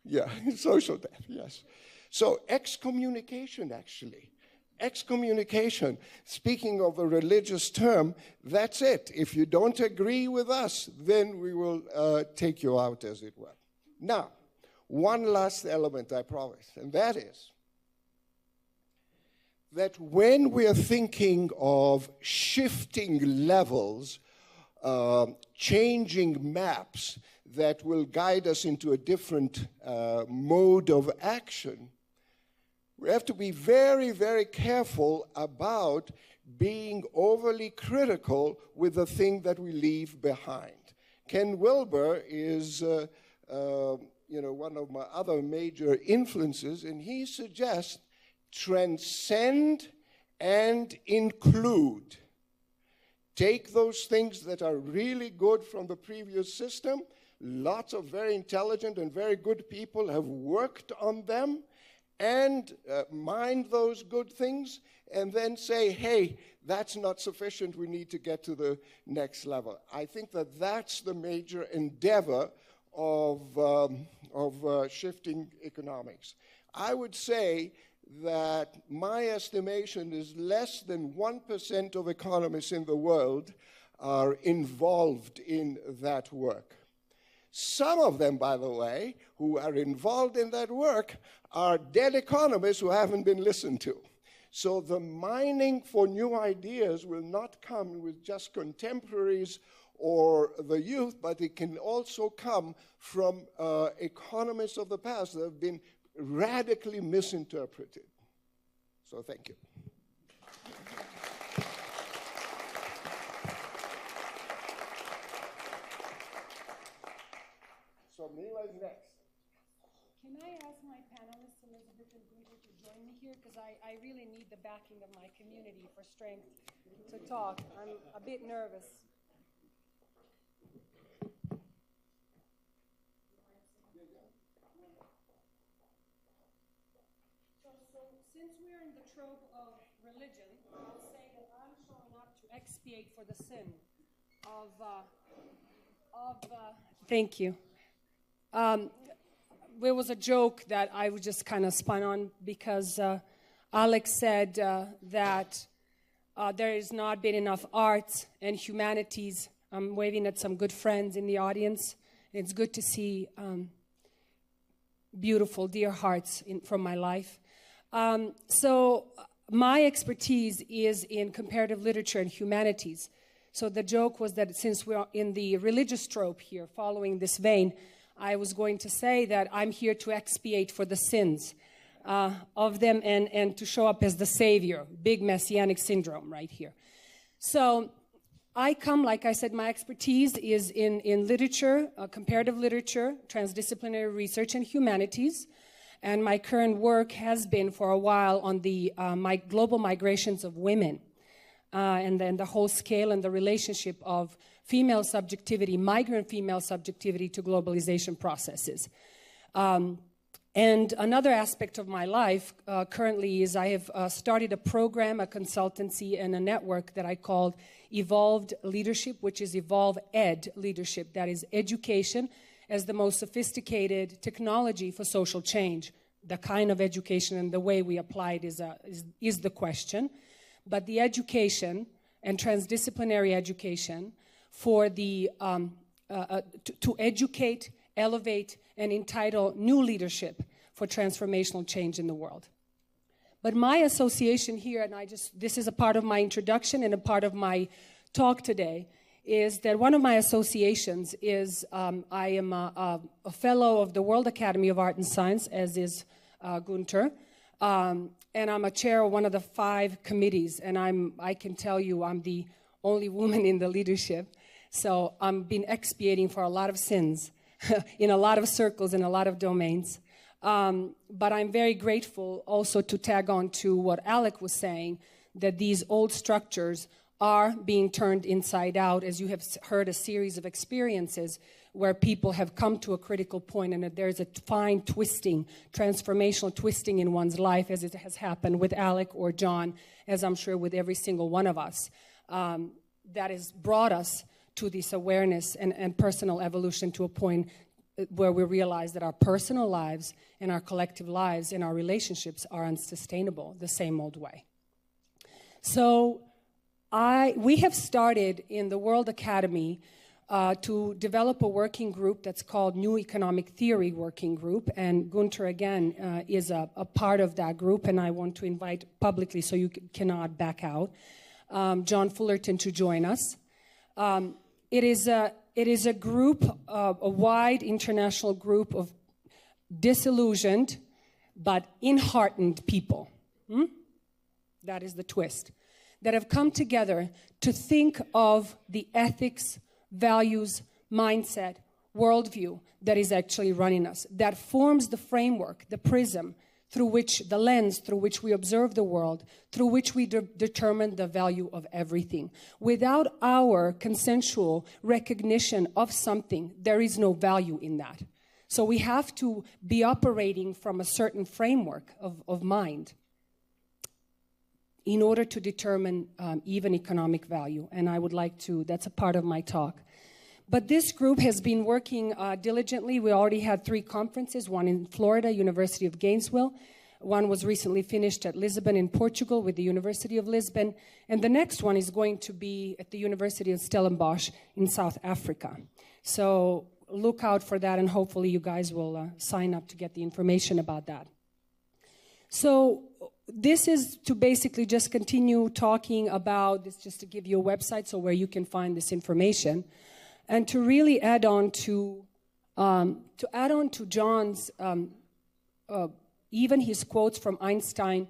Yeah, social death, yes. So excommunication, actually. Excommunication, speaking of a religious term, that's it. If you don't agree with us, then we will take you out, as it were. Now, one last element, I promise, and that is that when we're thinking of shifting levels, changing maps that will guide us into a different mode of action, we have to be very, very careful about being overly critical with the thing that we leave behind. Ken Wilber is one of my other major influences, and he suggests transcend and include. Take those things that are really good from the previous system. Lots of very intelligent and very good people have worked on them, and mind those good things, and then say, hey, that's not sufficient, we need to get to the next level. I think that that's the major endeavor of shifting economics. I would say that my estimation is less than 1% of economists in the world are involved in that work. Some of them, by the way, who are involved in that work are dead economists who haven't been listened to. So the mining for new ideas will not come with just contemporaries or the youth, but it can also come from economists of the past that have been radically misinterpreted. So thank you. So Mila is next. Can I ask my panelists, Elizabeth and Gunther, to join me here? Because I really need the backing of my community for strength to talk. I'm a bit nervous. So since we're in the trope of religion, I'll say that I'm showing up to expiate for the sin of thank you. There was a joke that I was just kind of spun on because Alec said that there has not been enough arts and humanities. I'm waving at some good friends in the audience. It's good to see beautiful, dear hearts from my life. So my expertise is in comparative literature and humanities. So the joke was that since we're in the religious trope here, following this vein, I was going to say that I'm here to expiate for the sins of them and to show up as the savior. Big messianic syndrome right here. So I come, like I said, my expertise is in literature, comparative literature, transdisciplinary research, and humanities. And my current work has been for a while on the global migrations of women. And then the whole scale and the relationship of female subjectivity, migrant female subjectivity to globalization processes. And another aspect of my life currently is I have started a program, a consultancy, and a network that I called Evolved Leadership, which is Evolve Ed Leadership. That is education as the most sophisticated technology for social change. The kind of education and the way we apply it is the question. But the education and transdisciplinary education for the to educate, elevate, and entitle new leadership for transformational change in the world. But my association here, and this is a part of my introduction and a part of my talk today, is that one of my associations is I am a fellow of the World Academy of Art and Science, as is Gunther. And I'm a chair of one of the 5 committees, and I can tell you I'm the only woman in the leadership. So I've been expiating for a lot of sins in a lot of circles, in a lot of domains. But I'm very grateful also to tag on to what Alec was saying, that these old structures are being turned inside out, as you have heard a series of experiences where people have come to a critical point and that there's a fine twisting, transformational twisting in one's life, as it has happened with Alec or John, as I'm sure with every single one of us, that has brought us to this awareness and personal evolution to a point where we realize that our personal lives and our collective lives and our relationships are unsustainable the same old way. So we have started in the World Academy to develop a working group that's called New Economic Theory Working Group, and Gunther, again, is a part of that group, and I want to invite publicly, so you cannot back out, John Fullerton to join us. It is a group, a wide international group of disillusioned but enheartened people. That is the twist. That have come together to think of the ethics, values, mindset, worldview that is actually running us, that forms the framework, the prism, through which, the lens through which we observe the world, through which we determine the value of everything. Without our consensual recognition of something, there is no value in that. So we have to be operating from a certain framework of mind in order to determine even economic value. And I would like to, that's a part of my talk. But this group has been working diligently. We already had 3 conferences, one in Florida, University of Gainesville. One was recently finished at Lisbon in Portugal with the University of Lisbon. And the next one is going to be at the University of Stellenbosch in South Africa. So look out for that, and hopefully you guys will sign up to get the information about that. So this is to basically just continue talking about this, just to give you a website so where you can find this information, and to really add on to John's even his quotes from Einstein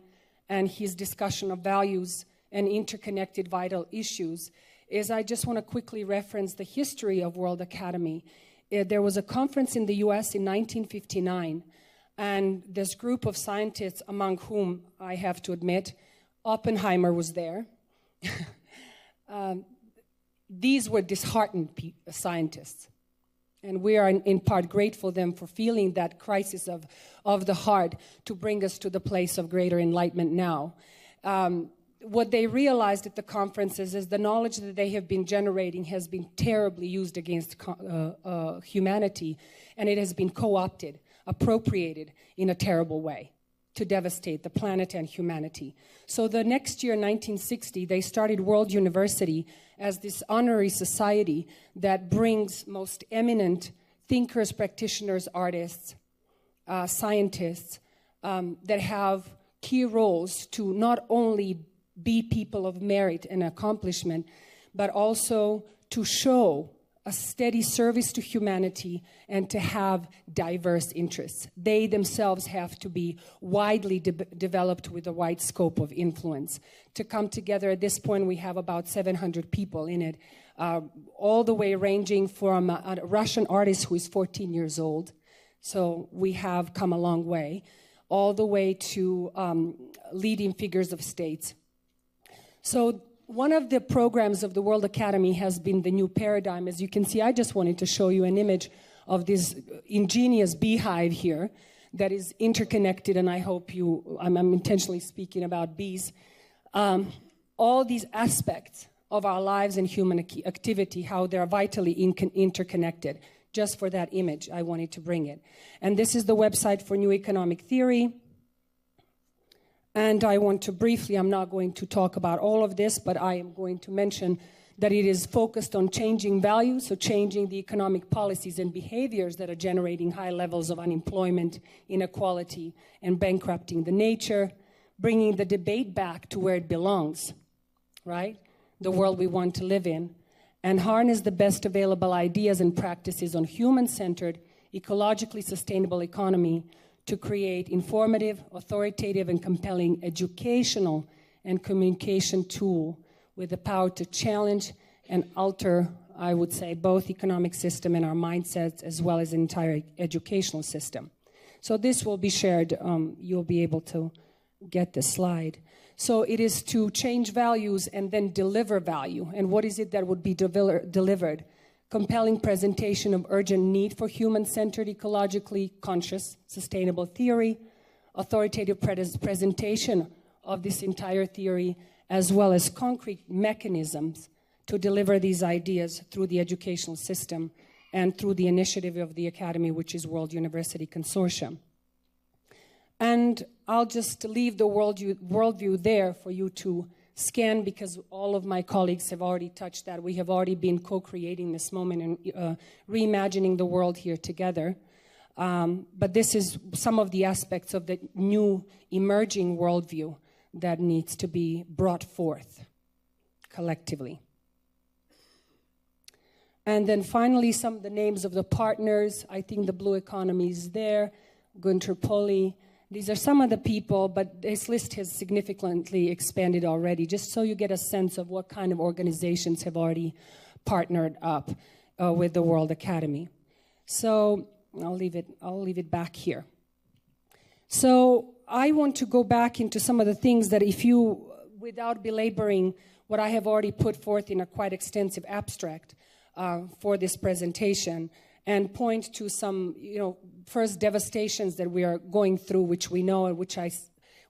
and his discussion of values and interconnected vital issues. Is I just want to quickly reference the history of World Academy. There was a conference in the U.S. in 1959. And this group of scientists, among whom I have to admit, Oppenheimer was there. These were disheartened scientists. And we are in part grateful them for feeling that crisis of the heart to bring us to the place of greater enlightenment now. What they realized at the conferences is the knowledge that they have been generating has been terribly used against humanity, and it has been co-opted, appropriated in a terrible way to devastate the planet and humanity. So the next year, 1960, they started World University as this honorary society that brings most eminent thinkers, practitioners, artists, scientists that have key roles to not only be people of merit and accomplishment, but also to show a steady service to humanity and to have diverse interests. They themselves have to be widely developed with a wide scope of influence. To come together at this point, we have about 700 people in it, all the way ranging from a Russian artist who is 14 years old, so we have come a long way, all the way to leading figures of states. So one of the programs of the World Academy has been the new paradigm. As you can see, I just wanted to show you an image of this ingenious beehive here that is interconnected, and I hope I'm intentionally speaking about bees. All these aspects of our lives and human activity, how they're vitally interconnected. Just for that image, I wanted to bring it. And this is the website for New Economic Theory. And I want to briefly, I'm not going to talk about all of this, but I am going to mention that it is focused on changing values, so changing the economic policies and behaviors that are generating high levels of unemployment, inequality, and bankrupting the nature, bringing the debate back to where it belongs, right? The world we want to live in, and harness the best available ideas and practices on human-centered, ecologically sustainable economy to create informative, authoritative, and compelling educational and communication tool with the power to challenge and alter, I would say, both economic system and our mindsets, as well as the entire educational system. So this will be shared. You'll be able to get the slide. So it is to change values and then deliver value. And what is it that would be delivered? Compelling presentation of urgent need for human-centered, ecologically conscious, sustainable theory, authoritative presentation of this entire theory, as well as concrete mechanisms to deliver these ideas through the educational system and through the initiative of the Academy, which is World University Consortium. And I'll just leave the worldview there for you to scan, because all of my colleagues have already touched that. We have already been co-creating this moment and reimagining the world here together. But this is some of the aspects of the new emerging worldview that needs to be brought forth collectively. And then finally, some of the names of the partners. I think the blue economy is there. Gunter Polly. These are some of the people, but this list has significantly expanded already, just so you get a sense of what kind of organizations have already partnered up with the World Academy. So I'll leave it back here. So I want to go back into some of the things that, if you, without belaboring what I have already put forth in a quite extensive abstract for this presentation, and point to some, first devastations that we are going through, which we know, and which I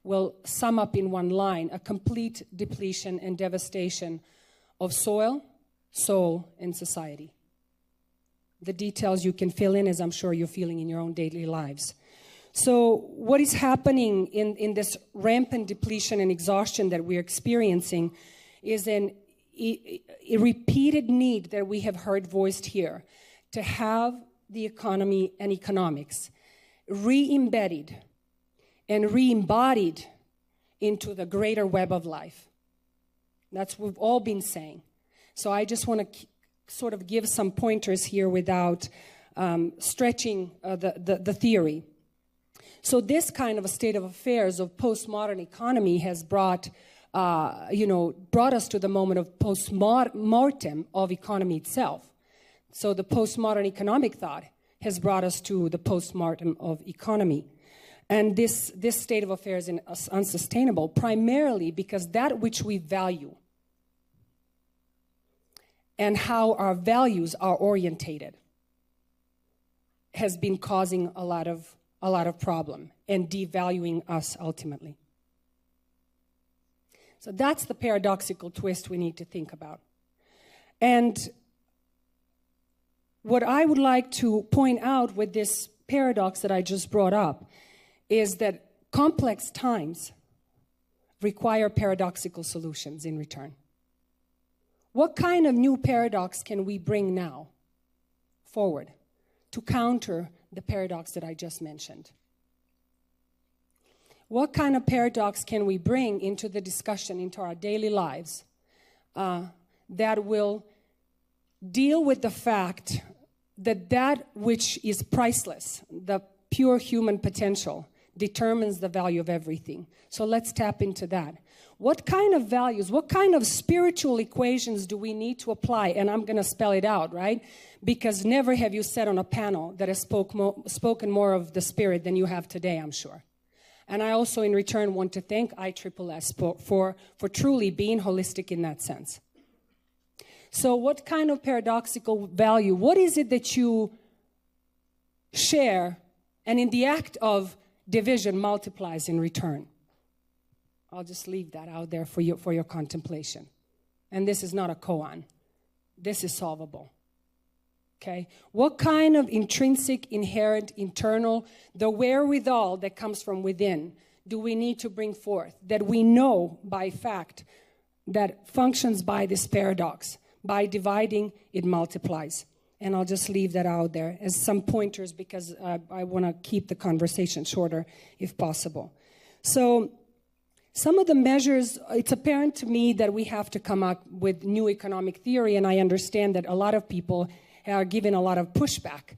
will sum up in one line: a complete depletion and devastation of soil, soul, and society. The details you can fill in, as I'm sure you're feeling in your own daily lives. So what is happening in this rampant depletion and exhaustion that we're experiencing is a repeated need that we have heard voiced here to have the economy and economics re-embedded and re-embodied into the greater web of life. That's what we've all been saying. So I just want to sort of give some pointers here without stretching the theory. So this kind of a state of affairs of postmodern economy has brought us to the moment of post-mortem of economy itself. So the postmodern economic thought has brought us to the postmortem of economy. And this state of affairs is unsustainable, primarily because that which we value and how our values are orientated has been causing a lot of problem and devaluing us ultimately. So that's the paradoxical twist we need to think about. And what I would like to point out with this paradox that I just brought up is that complex times require paradoxical solutions in return. What kind of new paradox can we bring now forward to counter the paradox that I just mentioned? What kind of paradox can we bring into the discussion, into our daily lives, that will deal with the fact that which is priceless, the pure human potential, determines the value of everything? So let's tap into that. What kind of values, what kind of spiritual equations do we need to apply? And I'm going to spell it out, right? Because never have you sat on a panel that has spoken more of the spirit than you have today, I'm sure. And I also, in return, want to thank ISSS for truly being holistic in that sense. So what kind of paradoxical value, what is it that you share and in the act of division multiplies in return? I'll just leave that out there for your contemplation. And this is not a koan. This is solvable. Okay? What kind of intrinsic, inherent, internal, the wherewithal that comes from within do we need to bring forth that we know by fact that functions by this paradox? By dividing, it multiplies. And I'll just leave that out there as some pointers because I want to keep the conversation shorter if possible. So some of the measures, it's apparent to me that we have to come up with new economic theory, and I understand that a lot of people are giving a lot of pushback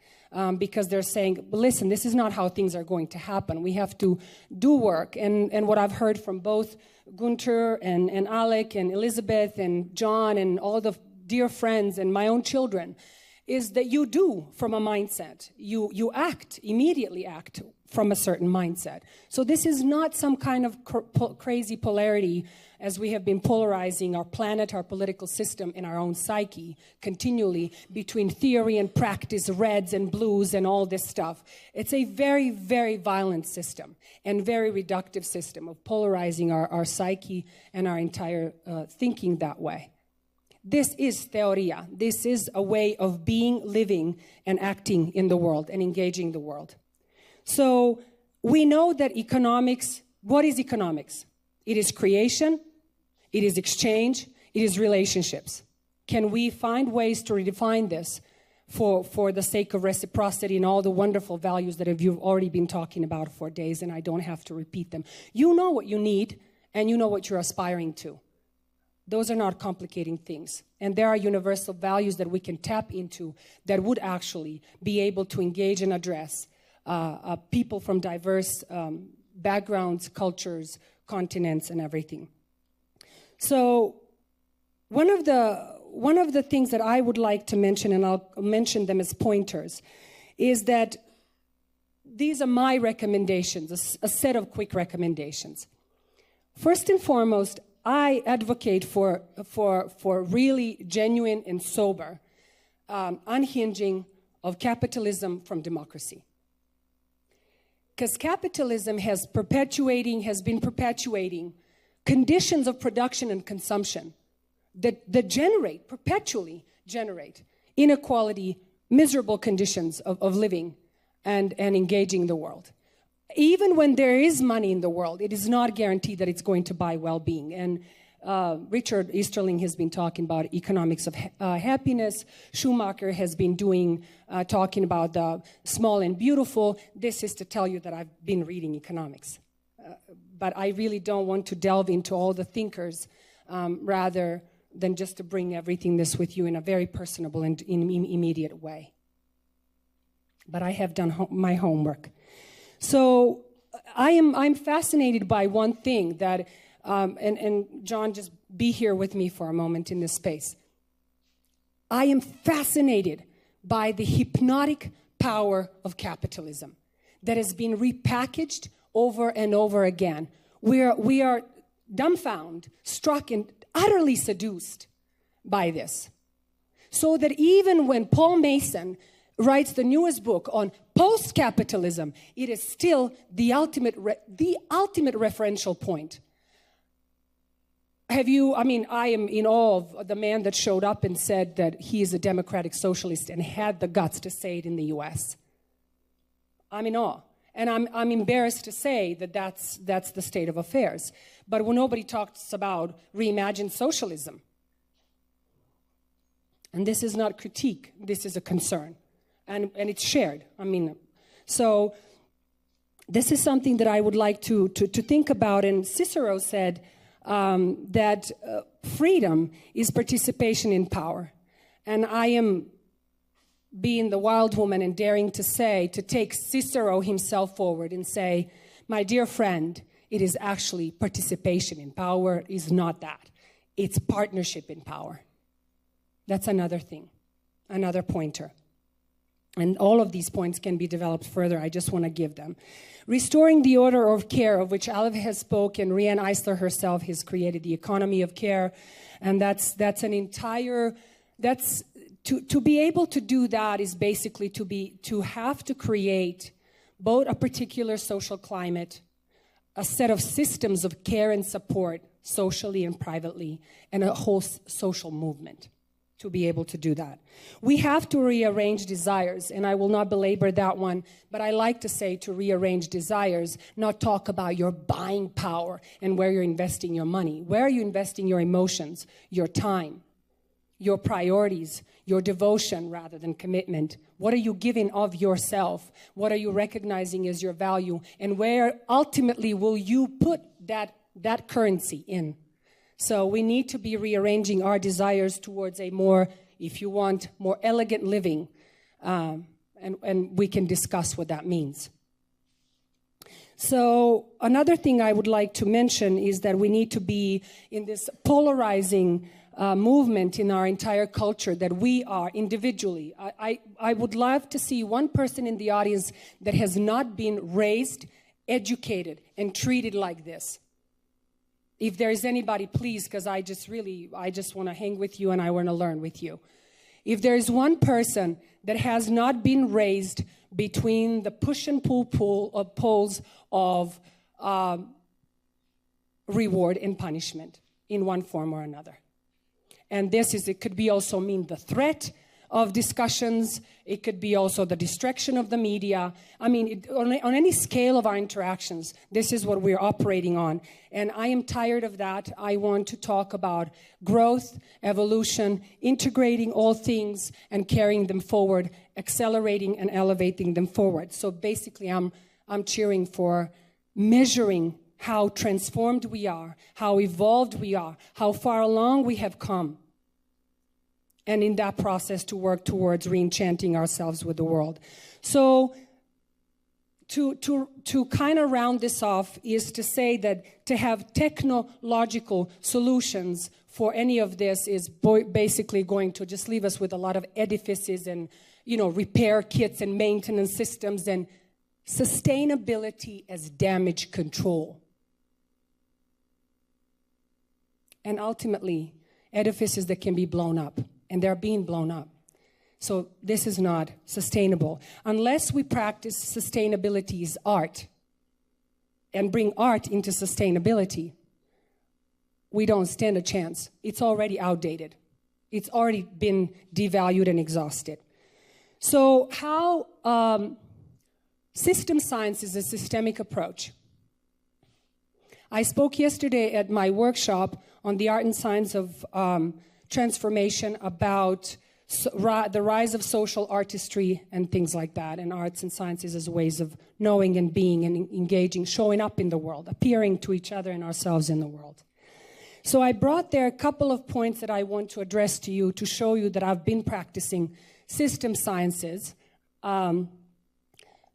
because they're saying, listen, this is not how things are going to happen. We have to do work. And what I've heard from both Gunter and Alec and Elizabeth and John and all the dear friends and my own children is that you do from a mindset. You immediately act from a certain mindset. So this is not some kind of crazy polarity as we have been polarizing our planet, our political system, and our own psyche continually between theory and practice, reds and blues and all this stuff. It's a very, very violent system and very reductive system of polarizing our psyche and our entire thinking that way. This is theoria. This is a way of being, living, and acting in the world and engaging the world. So we know that economics, what is economics? It is creation, it is exchange, it is relationships. Can we find ways to redefine this for the sake of reciprocity and all the wonderful values that you've already been talking about for days, and I don't have to repeat them. You know what you need, and you know what you're aspiring to. Those are not complicating things. And there are universal values that we can tap into that would actually be able to engage and address people from diverse backgrounds, cultures, continents, and everything. So one of the things that I would like to mention, and I'll mention them as pointers, is that these are my recommendations, a set of quick recommendations. First and foremost, I advocate for really genuine and sober unhinging of capitalism from democracy. Because capitalism has been perpetuating conditions of production and consumption that perpetually generate inequality, miserable conditions of living and engaging the world. Even when there is money in the world, it is not guaranteed that it's going to buy well-being. And Richard Easterling has been talking about economics of happiness. Schumacher has been talking about the small and beautiful. This is to tell you that I've been reading economics. But I really don't want to delve into all the thinkers rather than just to bring everything this with you in a very personable and immediate way. But I have done my homework. So I'm fascinated by one thing that, and John, just be here with me for a moment in this space. I am fascinated by the hypnotic power of capitalism that has been repackaged over and over again. We are dumbfounded, struck, and utterly seduced by this. So that even when Paul Mason writes the newest book on post-capitalism, it is still the ultimate referential point. I am in awe of the man that showed up and said that he is a democratic socialist and had the guts to say it in the US. I'm in awe. And I'm embarrassed to say that that's the state of affairs. But when nobody talks about reimagined socialism. And this is not critique, this is a concern. And it's shared. So this is something that I would like to think about. And Cicero said that freedom is participation in power. And I am being the wild woman and daring to take Cicero himself forward and say, my dear friend, it is actually participation in power. It is not that. It's partnership in power. That's another thing, another pointer. And all of these points can be developed further. I just want to give them. Restoring the order of care, of which Alec has spoken. Riane Eisler herself has created the economy of care. And that's an entire, to be able to do that is basically to have to create both a particular social climate, a set of systems of care and support, socially and privately, and a whole social movement. To be able to do that. We have to rearrange desires, and I will not belabor that one, but I like to say to rearrange desires, not talk about your buying power and where you're investing your money. Where are you investing your emotions, your time, your priorities, your devotion rather than commitment? What are you giving of yourself? What are you recognizing as your value? And where ultimately will you put that currency in? So we need to be rearranging our desires towards a more, if you want, more elegant living. And we can discuss what that means. So another thing I would like to mention is that we need to be in this polarizing movement in our entire culture that we are individually. I would love to see one person in the audience that has not been raised, educated, and treated like this. If there is anybody, please, because I just want to hang with you and I want to learn with you. If there is one person that has not been raised between the push and pull poles of reward and punishment in one form or another. And it could be also mean the threat of discussions. It could be also the distraction of the media. I mean, on any scale of our interactions, this is what we're operating on. And I am tired of that. I want to talk about growth, evolution, integrating all things and carrying them forward, accelerating and elevating them forward. So basically, I'm cheering for measuring how transformed we are, how evolved we are, how far along we have come. And in that process to work towards re-enchanting ourselves with the world. So to kind of round this off is to say that to have technological solutions for any of this is basically going to just leave us with a lot of edifices and, repair kits and maintenance systems and sustainability as damage control. And ultimately, edifices that can be blown up. And they're being blown up. So this is not sustainable. Unless we practice sustainability as art and bring art into sustainability, we don't stand a chance. It's already outdated. It's already been devalued and exhausted. So how system science is a systemic approach. I spoke yesterday at my workshop on the art and science of transformation about the rise of social artistry and things like that, and arts and sciences as ways of knowing and being and engaging, showing up in the world, appearing to each other and ourselves in the world. So I brought there a couple of points that I want to address to you to show you that I've been practicing system sciences.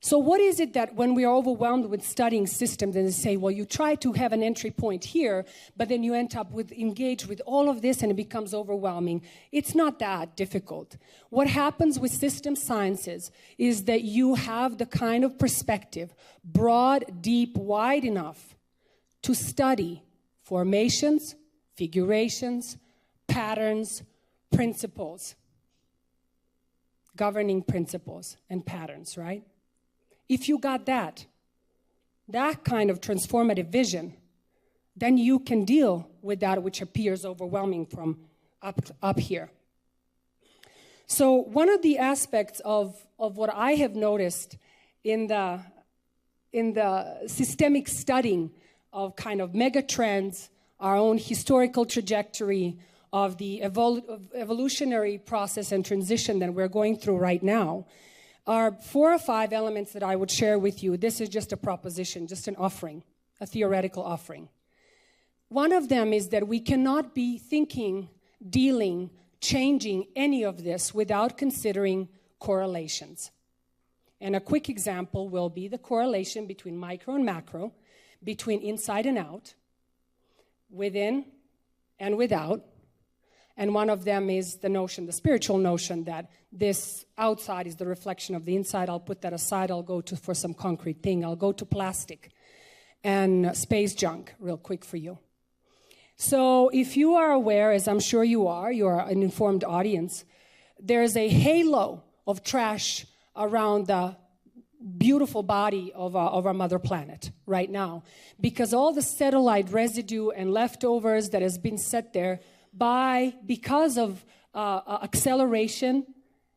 So what is it that when we are overwhelmed with studying systems and they say, well, you try to have an entry point here, but then you end up engaged with all of this and it becomes overwhelming. It's not that difficult. What happens with system sciences is that you have the kind of perspective, broad, deep, wide enough to study formations, figurations, patterns, principles, governing principles and patterns, right? If you got that kind of transformative vision, then you can deal with that which appears overwhelming from up here. So one of the aspects of what I have noticed in the systemic studying of kind of mega trends, our own historical trajectory of the evolutionary process and transition that we're going through right now, are 4 or 5 elements that I would share with you. This is just a proposition, just an offering, a theoretical offering. One of them is that we cannot be thinking, dealing, changing any of this without considering correlations. And a quick example will be the correlation between micro and macro, between inside and out, within and without. And one of them is the notion, the spiritual notion, that this outside is the reflection of the inside. I'll put that aside. I'll go for some concrete thing. I'll go to plastic and space junk real quick for you. So if you are aware, as I'm sure you are an informed audience, there's a halo of trash around the beautiful body of our mother planet right now, because all the satellite residue and leftovers that has been set there because of acceleration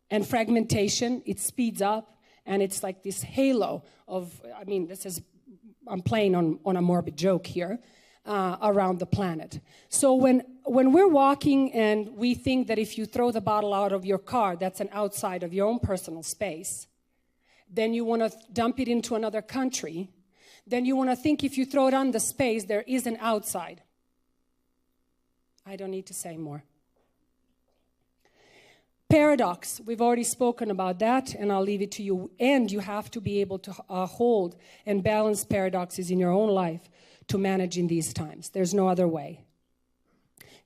and fragmentation, it speeds up, and it's like this halo of, I'm playing on a morbid joke here, around the planet. So when we're walking and we think that if you throw the bottle out of your car, that's an outside of your own personal space, then you want to dump it into another country, then you want to think if you throw it on the space, there is an outside. I don't need to say more. Paradox, we've already spoken about that, and I'll leave it to you. And you have to be able to hold and balance paradoxes in your own life to manage in these times. There's no other way.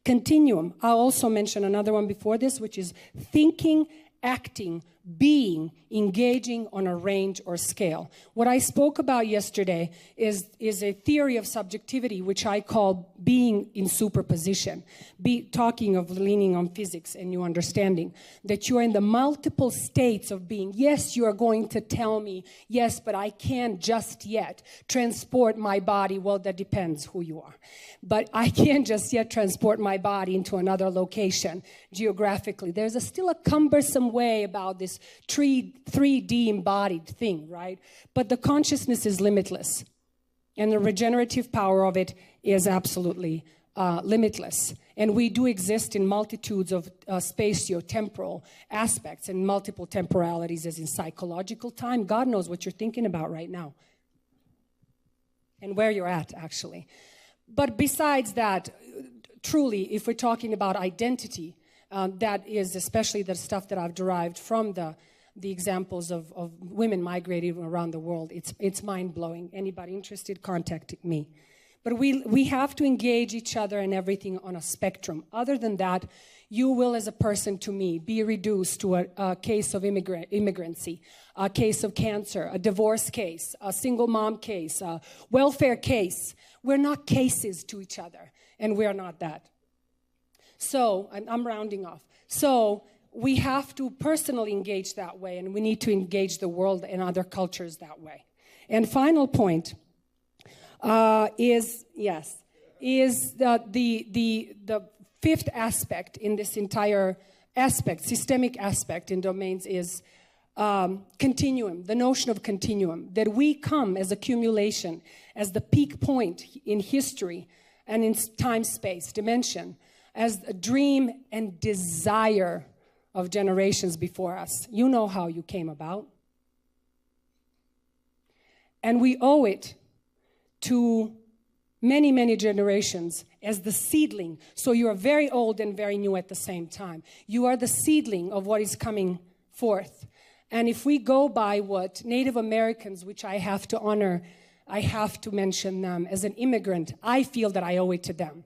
Continuum. I'll also mention another one before this, which is thinking, acting, being, engaging on a range or scale. What I spoke about yesterday is a theory of subjectivity, which I call being in superposition, talking of leaning on physics and new understanding, that you are in the multiple states of being. Yes, you are going to tell me, yes, but I can't just yet transport my body. Well, that depends who you are. But I can't just yet transport my body into another location geographically. There's still a cumbersome way about this 3D embodied thing, right? But the consciousness is limitless. And the regenerative power of it is absolutely limitless. And we do exist in multitudes of spatio-temporal aspects and multiple temporalities, as in psychological time. God knows what you're thinking about right now. And where you're at, actually. But besides that, truly, if we're talking about identity, that is especially the stuff that I've derived from the examples of women migrating around the world. It's mind-blowing. Anybody interested, contact me. But we have to engage each other and everything on a spectrum. Other than that, you will, as a person to me, be reduced to a case of immigrancy, a case of cancer, a divorce case, a single mom case, a welfare case. We're not cases to each other, and we're not that. So, I'm rounding off. So, we have to personally engage that way, and we need to engage the world and other cultures that way. And final point is the fifth aspect in this entire aspect, systemic aspect in domains is continuum, the notion of continuum, that we come as accumulation, as the peak point in history and in time, space, dimension, as a dream and desire of generations before us. You know how you came about. And we owe it to many, many generations as the seedling. So you are very old and very new at the same time. You are the seedling of what is coming forth. And if we go by what Native Americans, which I have to honor, I have to mention them as an immigrant, I feel that I owe it to them.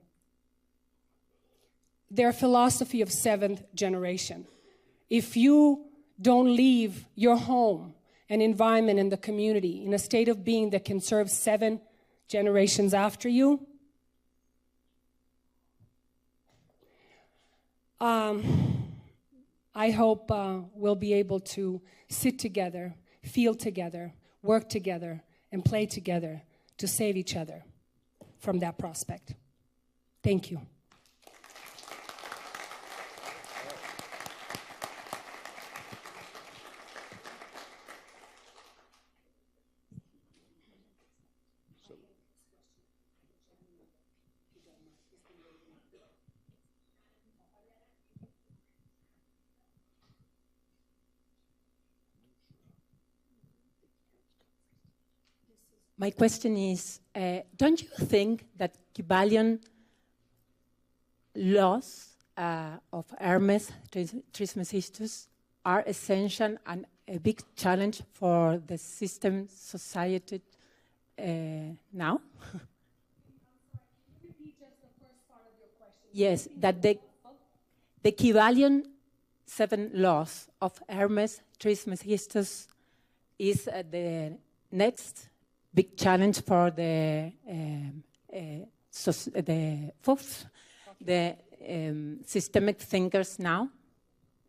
Their philosophy of seventh generation. If you don't leave your home and environment and the community in a state of being that can serve 7 generations after you, I hope we'll be able to sit together, feel together, work together, and play together to save each other from that prospect. Thank you. My question is, don't you think that Kybalion laws of Hermes Trismegistus are essential and a big challenge for the system society now? Yes, that the Kybalion 7 laws of Hermes Trismegistus is the next big challenge for the systemic thinkers now?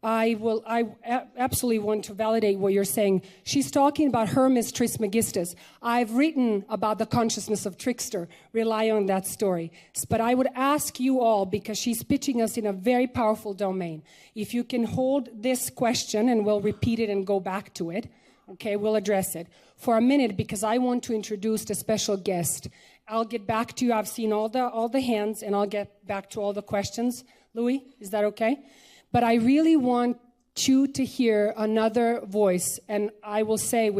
I absolutely want to validate what you're saying. She's talking about Hermes Trismegistus. I've written about the consciousness of Trickster, rely on that story. But I would ask you all, because she's pitching us in a very powerful domain, if you can hold this question, and we'll repeat it and go back to it. Okay, we'll address it for a minute, because I want to introduce a special guest. I'll get back to you. I've seen all the hands, and I'll get back to all the questions. Louis, is that okay? But I really want you to hear another voice, and I will say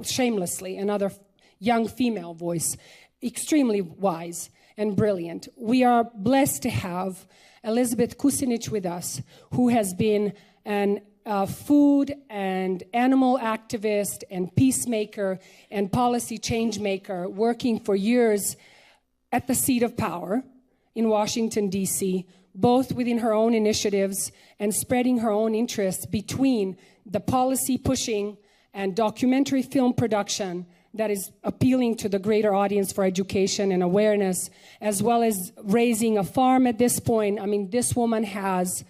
shamelessly, another young female voice, extremely wise and brilliant. We are blessed to have Elizabeth Kucinich with us, who has been an food and animal activist and peacemaker and policy change maker, working for years at the seat of power in Washington, D.C., both within her own initiatives and spreading her own interests between the policy pushing and documentary film production that is appealing to the greater audience for education and awareness, as well as raising a farm at this point. I mean, this woman has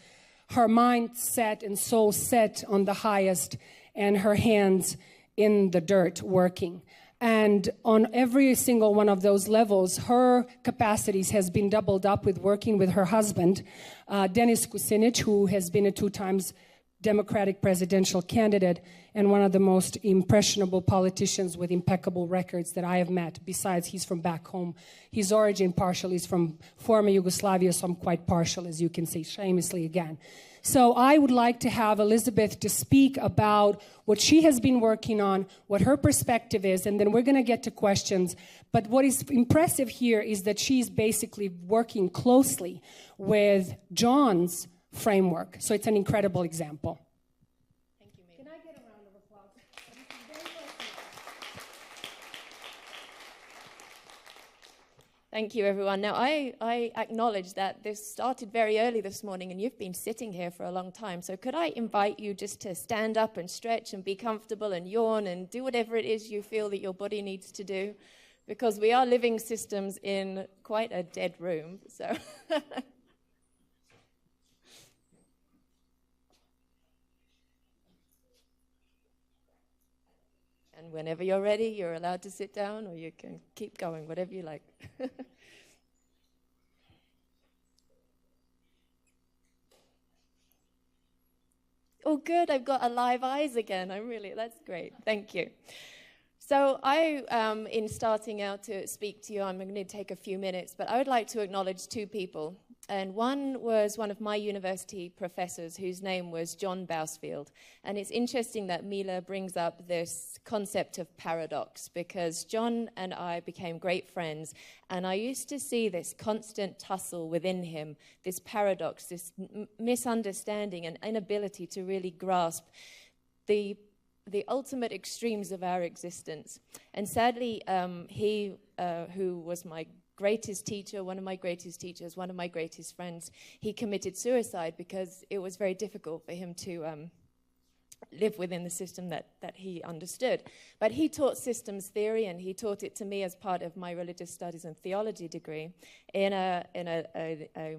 her mind set and soul set on the highest and her hands in the dirt working. And on every single one of those levels, her capacities has been doubled up with working with her husband, Dennis Kucinich, who has been a 2 times Democratic presidential candidate and one of the most impressionable politicians with impeccable records that I have met. Besides, he's from back home. His origin partially is from former Yugoslavia, so I'm quite partial, as you can see, shamelessly again. So I would like to have Elizabeth to speak about what she has been working on, what her perspective is, and then we're going to get to questions. But what is impressive here is that she's basically working closely with John's framework. So it's an incredible example. Thank you, Mila. Can I get a round of applause? Thank you, everyone. Now, I acknowledge that this started very early this morning, and you've been sitting here for a long time. So could I invite you just to stand up and stretch and be comfortable and yawn and do whatever it is you feel that your body needs to do? Because we are living systems in quite a dead room, so... And whenever you're ready, you're allowed to sit down, or you can keep going, whatever you like. Oh, good, I've got alive eyes again. That's great. Thank you. So in starting out to speak to you, I'm going to take a few minutes, but I would like to acknowledge 2 people. And one was one of my university professors whose name was John Bousfield. And it's interesting that Mila brings up this concept of paradox, because John and I became great friends, and I used to see this constant tussle within him, this paradox, this misunderstanding and inability to really grasp the ultimate extremes of our existence. And sadly, he, who was my greatest teacher, one of my greatest teachers, one of my greatest friends, he committed suicide because it was very difficult for him to live within the system that he understood. But he taught systems theory, and he taught it to me as part of my religious studies and theology degree in a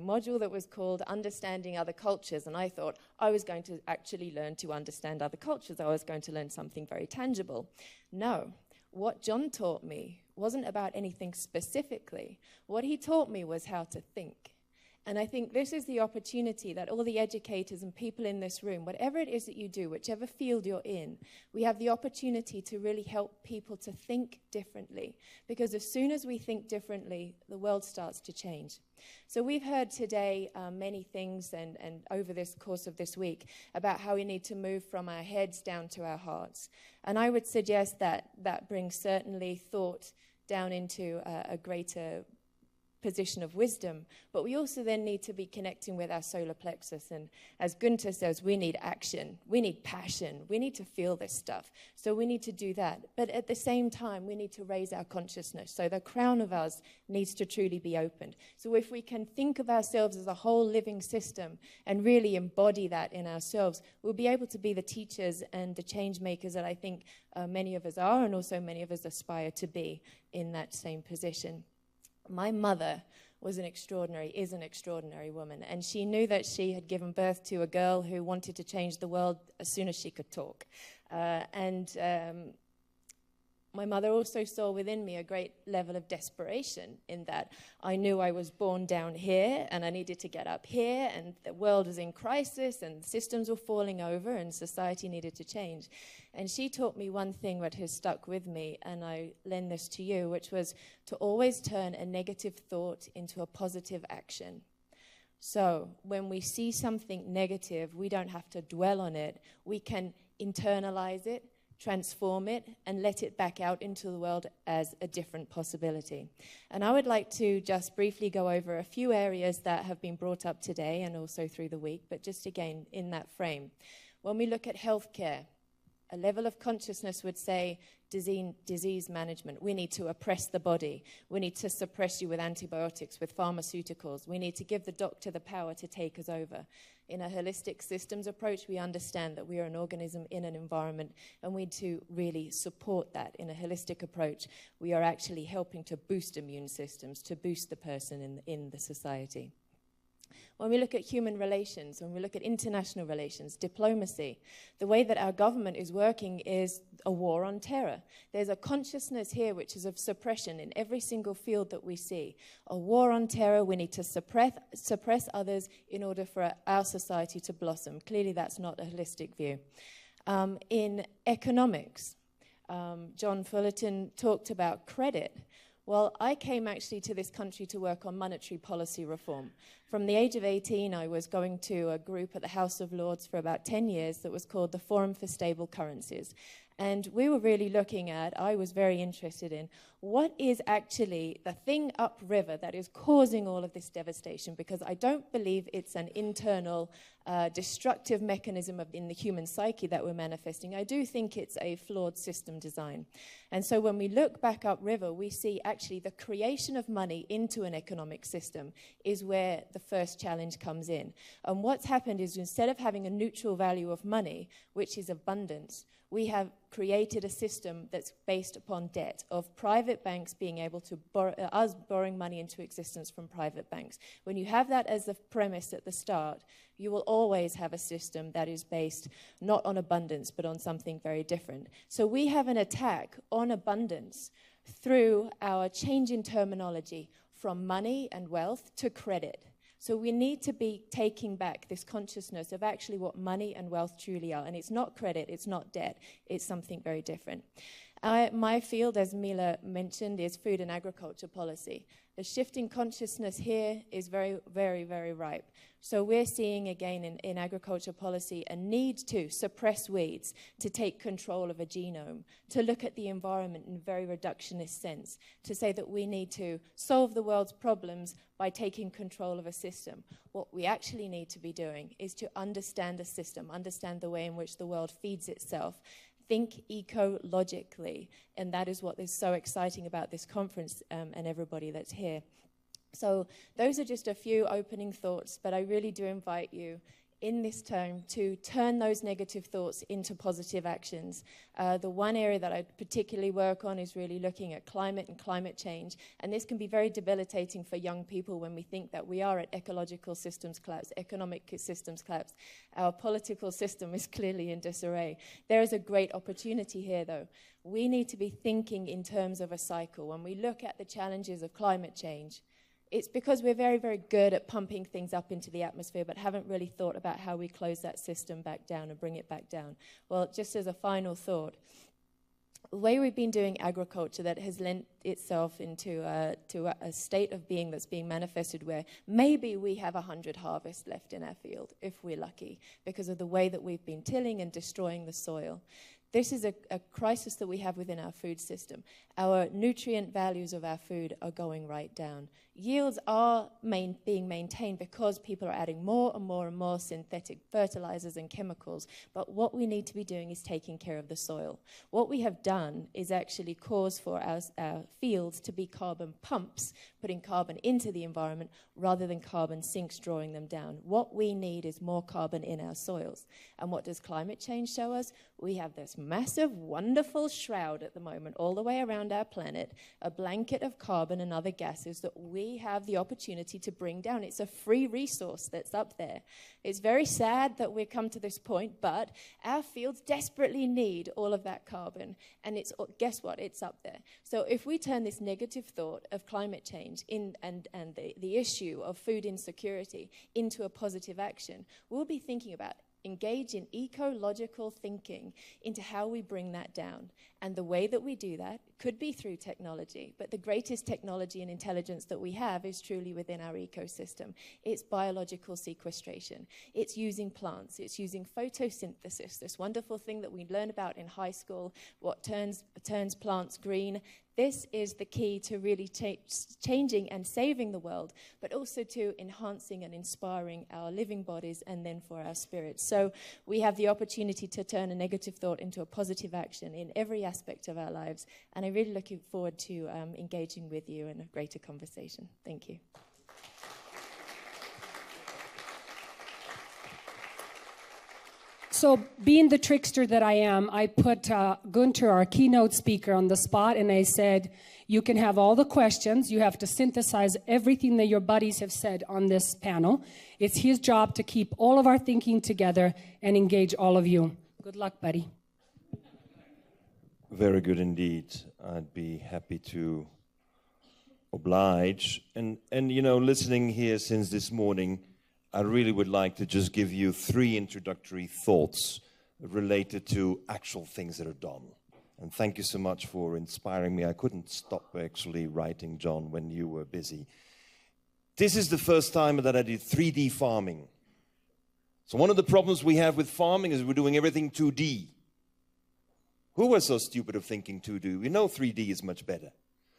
module that was called Understanding Other Cultures. And I thought I was going to actually learn to understand other cultures. I was going to learn something very tangible. No. What John taught me wasn't about anything specifically. What he taught me was how to think. And I think this is the opportunity that all the educators and people in this room, whatever it is that you do, whichever field you're in, we have the opportunity to really help people to think differently. Because as soon as we think differently, the world starts to change. So we've heard today many things and over this course of this week about how we need to move from our heads down to our hearts. And I would suggest that that brings certainly thought down into a greater position of wisdom, but we also then need to be connecting with our solar plexus. And as Gunther says, we need action, we need passion, we need to feel this stuff. So we need to do that. But at the same time, we need to raise our consciousness. So the crown of us needs to truly be opened. So if we can think of ourselves as a whole living system and really embody that in ourselves, we'll be able to be the teachers and the change makers that I think many of us are, and also many of us aspire to be in that same position. My mother is an extraordinary woman, and she knew that she had given birth to a girl who wanted to change the world as soon as she could talk. My mother also saw within me a great level of desperation in that I knew I was born down here and I needed to get up here, and the world was in crisis and systems were falling over and society needed to change. And she taught me one thing that has stuck with me, and I lend this to you, which was to always turn a negative thought into a positive action. So when we see something negative, we don't have to dwell on it. We can internalize it, transform it, and let it back out into the world as a different possibility. And I would like to just briefly go over a few areas that have been brought up today and also through the week, but just again in that frame. When we look at healthcare, A level of consciousness would say disease management. We need to oppress the body. We need to suppress you with antibiotics, with pharmaceuticals. We need to give the doctor the power to take us over. In a holistic systems approach, we understand that we are an organism in an environment, and we need to really support that. In a holistic approach, we are actually helping to boost immune systems, to boost the person in the society. When we look at human relations, when we look at international relations, diplomacy, the way that our government is working is a war on terror. There's a consciousness here which is of suppression in every single field that we see. A war on terror, we need to suppress others in order for our society to blossom. Clearly that's not a holistic view. In economics, John Fullerton talked about credit. Well, I came actually to this country to work on monetary policy reform. From the age of 18, I was going to a group at the House of Lords for about 10 years that was called the Forum for Stable Currencies. And we were really looking at, I was very interested in, what is actually the thing upriver that is causing all of this devastation? Because I don't believe it's an internal destructive mechanism in the human psyche that we're manifesting. I do think it's a flawed system design. And so when we look back upriver, we see actually the creation of money into an economic system is where the first challenge comes in. And what's happened is instead of having a neutral value of money, which is abundance, we have created a system that's based upon debt, of private banks being able to us borrowing money into existence from private banks. When you have that as the premise at the start, you will always have a system that is based not on abundance, but on something very different. So we have an attack on abundance through our change in terminology from money and wealth to credit. So we need to be taking back this consciousness of actually what money and wealth truly are. And it's not credit, it's not debt, it's something very different. My field, as Mila mentioned, is food and agriculture policy. The shifting consciousness here is very, very, very ripe. So we're seeing, again, in agriculture policy, a need to suppress weeds, to take control of a genome, to look at the environment in a very reductionist sense, to say that we need to solve the world's problems by taking control of a system. What we actually need to be doing is to understand a system, understand the way in which the world feeds itself, think ecologically, and that is what is so exciting about this conference and everybody that's here. So those are just a few opening thoughts, but I really do invite you in this term to turn those negative thoughts into positive actions. The one area that I particularly work on is really looking at climate and climate change, and this can be very debilitating for young people when we think that we are at ecological systems collapse, economic systems collapse. Our political system is clearly in disarray. There is a great opportunity here, though. We need to be thinking in terms of a cycle. When we look at the challenges of climate change, it's because we're very, very good at pumping things up into the atmosphere, but haven't really thought about how we close that system back down and bring it back down. Well, just as a final thought, the way we've been doing agriculture that has lent itself into a state of being that's being manifested where maybe we have 100 harvests left in our field, if we're lucky, because of the way that we've been tilling and destroying the soil. This is a crisis that we have within our food system. Our nutrient values of our food are going right down. Yields are being maintained because people are adding more and more and more synthetic fertilizers and chemicals. But what we need to be doing is taking care of the soil. What we have done is actually cause for our fields to be carbon pumps, putting carbon into the environment rather than carbon sinks drawing them down. What we need is more carbon in our soils. And what does climate change show us? We have this massive, wonderful shroud at the moment all the way around our planet, a blanket of carbon and other gases that we have the opportunity to bring down. It's a free resource that's up there. It's very sad that we've come to this point, but our fields desperately need all of that carbon, and guess what? It's up there. So if we turn this negative thought of climate change and the issue of food insecurity into a positive action, we'll be thinking about engage in ecological thinking into how we bring that down. And the way that we do that could be through technology, but the greatest technology and intelligence that we have is truly within our ecosystem. It's biological sequestration. It's using plants. It's using photosynthesis, this wonderful thing that we learn about in high school, what turns plants green. This is the key to really changing and saving the world, but also to enhancing and inspiring our living bodies and then for our spirits. So we have the opportunity to turn a negative thought into a positive action in every aspect of our lives. And I'm really looking forward to engaging with you in a greater conversation. Thank you. So being the trickster that I am, I put Gunther, our keynote speaker, on the spot, and I said, you can have all the questions. You have to synthesize everything that your buddies have said on this panel. It's his job to keep all of our thinking together and engage all of you. Good luck, buddy. Very good indeed. I'd be happy to oblige. And you know, listening here since this morning, I really would like to just give you 3 introductory thoughts related to actual things that are done. And thank you so much for inspiring me. I couldn't stop actually writing, John, when you were busy. This is the first time that I did 3D farming. So one of the problems we have with farming is we're doing everything 2D. Who was so stupid of thinking 2D? We know 3D is much better.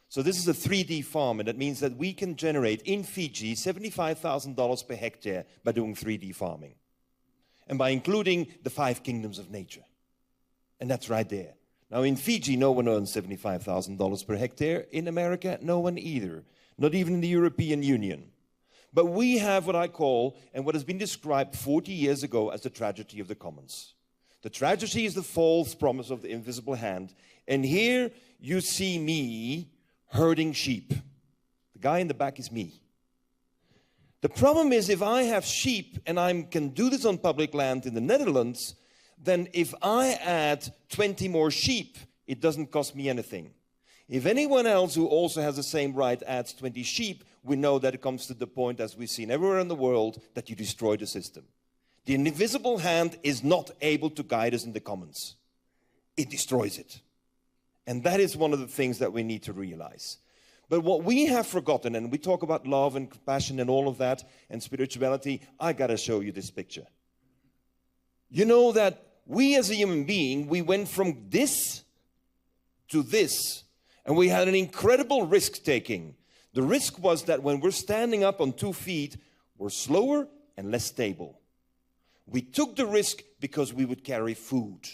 So this is a 3D farm, and that means that we can generate in Fiji $75,000 per hectare by doing 3D farming. And by including the 5 kingdoms of nature. And that's right there. Now in Fiji, no one earns $75,000 per hectare. In America, no one either. Not even in the European Union. But we have what I call, and what has been described 40 years ago as the tragedy of the commons. The tragedy is the false promise of the invisible hand. And here you see me herding sheep. The guy in the back is me. The problem is if I have sheep and I can do this on public land in the Netherlands, then if I add 20 more sheep, it doesn't cost me anything. If anyone else who also has the same right adds 20 sheep, we know that it comes to the point, as we've seen everywhere in the world, that you destroy the system. The invisible hand is not able to guide us in the commons. It destroys it. And that is one of the things that we need to realize. But what we have forgotten, and we talk about love and compassion and all of that, and spirituality, I gotta show you this picture. You know that we as a human being, we went from this to this, and we had an incredible risk-taking. The risk was that when we're standing up on 2 feet, we're slower and less stable. We took the risk because we would carry food.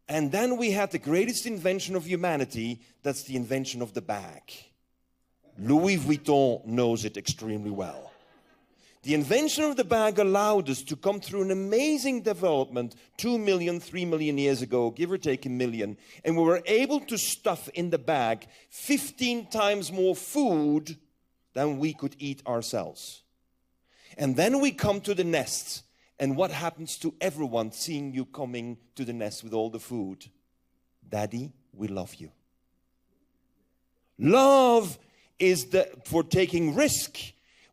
And then we had the greatest invention of humanity, that's the invention of the bag. Louis Vuitton knows it extremely well. The invention of the bag allowed us to come through an amazing development 2 million, 3 million years ago, give or take a million, and we were able to stuff in the bag 15 times more food than we could eat ourselves. And then we come to the nests. And what happens to everyone seeing you coming to the nest with all the food? Daddy, we love you. Love is for taking risk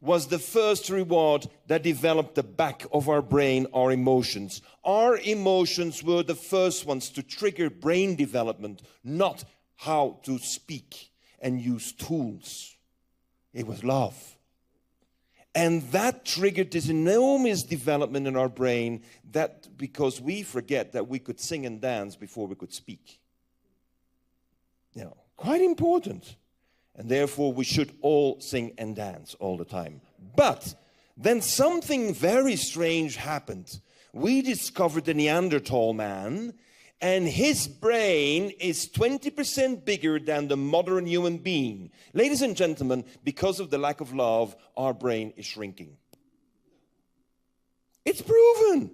was the first reward that developed the back of our brain, our emotions. Our emotions were the first ones to trigger brain development, not how to speak and use tools. It was love. And that triggered this enormous development in our brain, that because we forget that we could sing and dance before we could speak. You know, quite important. And therefore we should all sing and dance all the time. But then something very strange happened. We discovered the Neanderthal man, and his brain is 20% bigger than the modern human being. Ladies and gentlemen, because of the lack of love, our brain is shrinking. It's proven.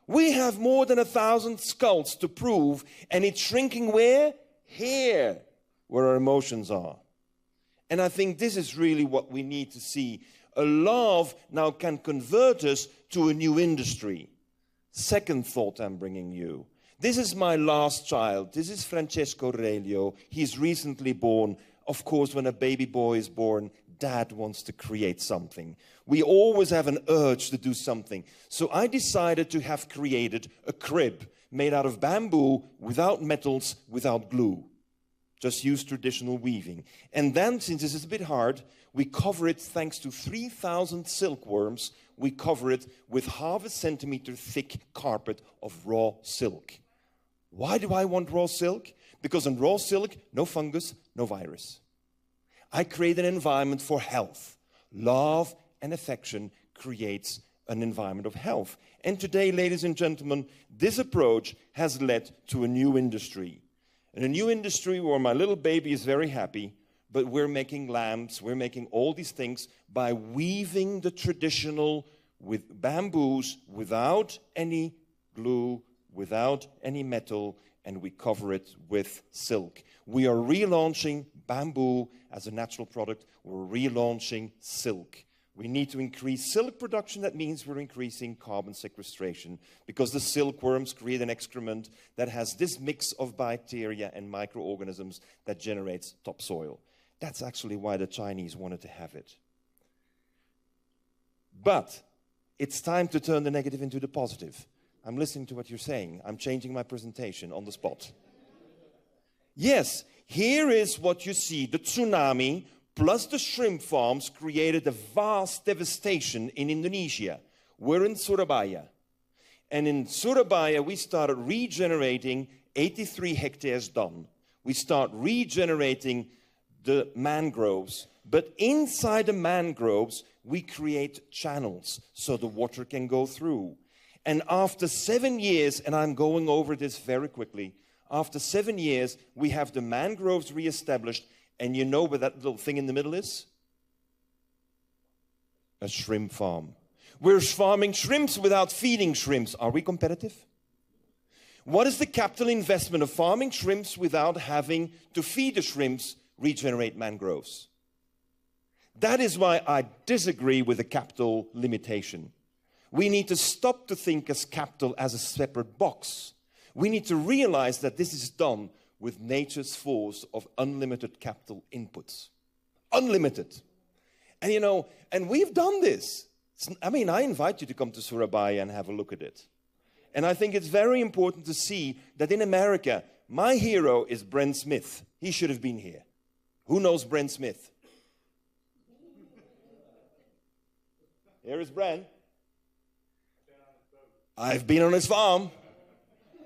We have more than 1,000 skulls to prove, and it's shrinking where? Here, where our emotions are. And I think this is really what we need to see. A love now can convert us to a new industry. Second thought I'm bringing you. This is my last child. This is Francesco Aurelio. He's recently born. Of course, when a baby boy is born, dad wants to create something. We always have an urge to do something. So I decided to have created a crib made out of bamboo, without metals, without glue. Just use traditional weaving. And then, since this is a bit hard, we cover it, thanks to 3,000 silkworms, we cover it with 0.5 centimeter thick carpet of raw silk. Why do I want raw silk? Because in raw silk, no fungus, no virus. I create an environment for health. Love and affection creates an environment of health. And today, ladies and gentlemen, this approach has led to a new industry. And a new industry where my little baby is very happy, but we're making lamps, we're making all these things by weaving the traditional with bamboos without any glue, without any metal, and we cover it with silk. We are relaunching bamboo as a natural product. We're relaunching silk. We need to increase silk production. That means we're increasing carbon sequestration because the silkworms create an excrement that has this mix of bacteria and microorganisms that generates topsoil. That's actually why the Chinese wanted to have it. But it's time to turn the negative into the positive. I'm listening to what you're saying. I'm changing my presentation on the spot. Yes, here is what you see. The tsunami plus the shrimp farms created a vast devastation in Indonesia. We're in Surabaya. And in Surabaya, we started regenerating 83 hectares done. We start regenerating the mangroves. But inside the mangroves, we create channels so the water can go through. And after 7 years, and I'm going over this very quickly, after 7 years, we have the mangroves reestablished. And you know where that little thing in the middle is? A shrimp farm. We're farming shrimps without feeding shrimps. Are we competitive? What is the capital investment of farming shrimps without having to feed the shrimps, regenerate mangroves? That is why I disagree with the capital limitation. We need to stop to think as capital as a separate box. We need to realize that this is done with nature's force of unlimited capital inputs. Unlimited. And you know, and we've done this. I mean, I invite you to come to Surabaya and have a look at it. And I think it's very important to see that in America, my hero is Brent Smith. He should have been here. Who knows Brent Smith? Here is Brent. I've been on his farm.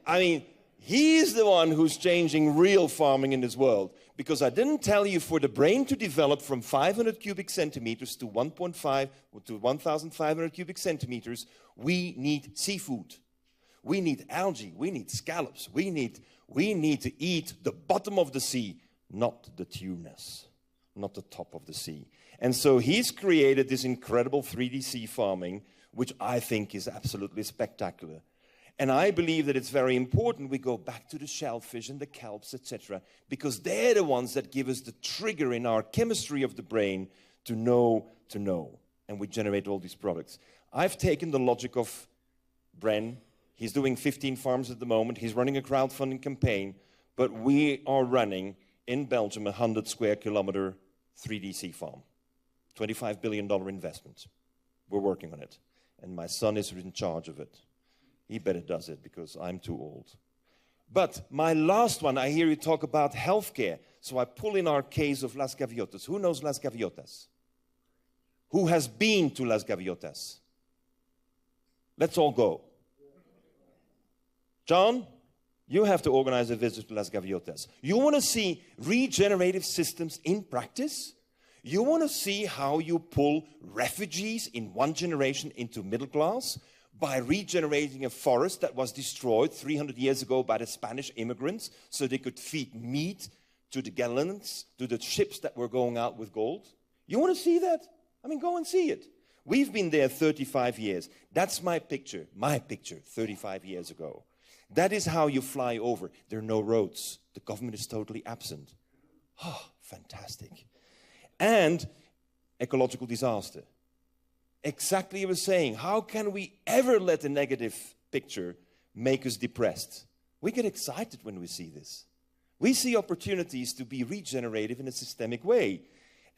I mean, he is the one who's changing real farming in this world. Because I didn't tell you for the brain to develop from 500 cubic centimeters to 1.5 or to 1,500 cubic centimeters, we need seafood. We need algae. We need scallops. We need to eat the bottom of the sea, not the tunas, not the top of the sea. And so he's created this incredible 3D sea farming, which I think is absolutely spectacular. And I believe that it's very important we go back to the shellfish and the kelps, etc., because they're the ones that give us the trigger in our chemistry of the brain to know. And we generate all these products. I've taken the logic of Bren. He's doing 15 farms at the moment. He's running a crowdfunding campaign. But we are running in Belgium a 100 square kilometer 3D sea farm. $25 billion investment. We're working on it. And my son is in charge of it. He better does it because I'm too old. But my last one, I hear you talk about healthcare. So I pull in our case of Las Gaviotas. Who knows Las Gaviotas? Who has been to Las Gaviotas? Let's all go. John, you have to organize a visit to Las Gaviotas. You want to see regenerative systems in practice? You want to see how you pull refugees in one generation into middle class? By regenerating a forest that was destroyed 300 years ago by the Spanish immigrants so they could feed meat to the gallons, to the ships that were going out with gold. You want to see that? I mean, go and see it. We've been there 35 years. That's my picture 35 years ago. That is how you fly over. There are no roads. The government is totally absent. Oh, fantastic. And ecological disaster. Exactly what I was saying. How can we ever let a negative picture make us depressed? We get excited when we see this. We see opportunities to be regenerative in a systemic way.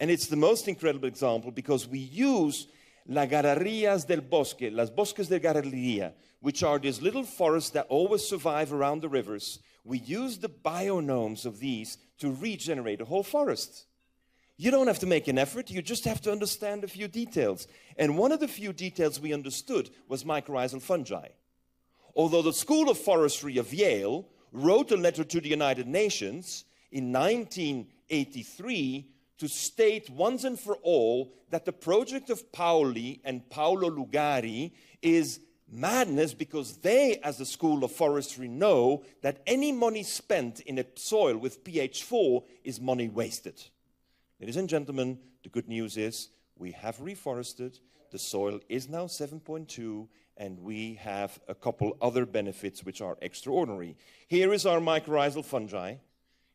And it's the most incredible example because we use las garrarillas del bosque, las bosques de garrillería, which are these little forests that always survive around the rivers. We use the bionomes of these to regenerate a whole forest. You don't have to make an effort, you just have to understand a few details. And one of the few details we understood was mycorrhizal fungi. Although the School of Forestry of Yale wrote a letter to the United Nations in 1983 to state once and for all that the project of Paoli and Paolo Lugari is madness, because they, as the School of Forestry, know that any money spent in a soil with pH 4 is money wasted. Ladies and gentlemen, the good news is we have reforested, the soil is now 7.2, and we have a couple other benefits which are extraordinary. Here is our mycorrhizal fungi.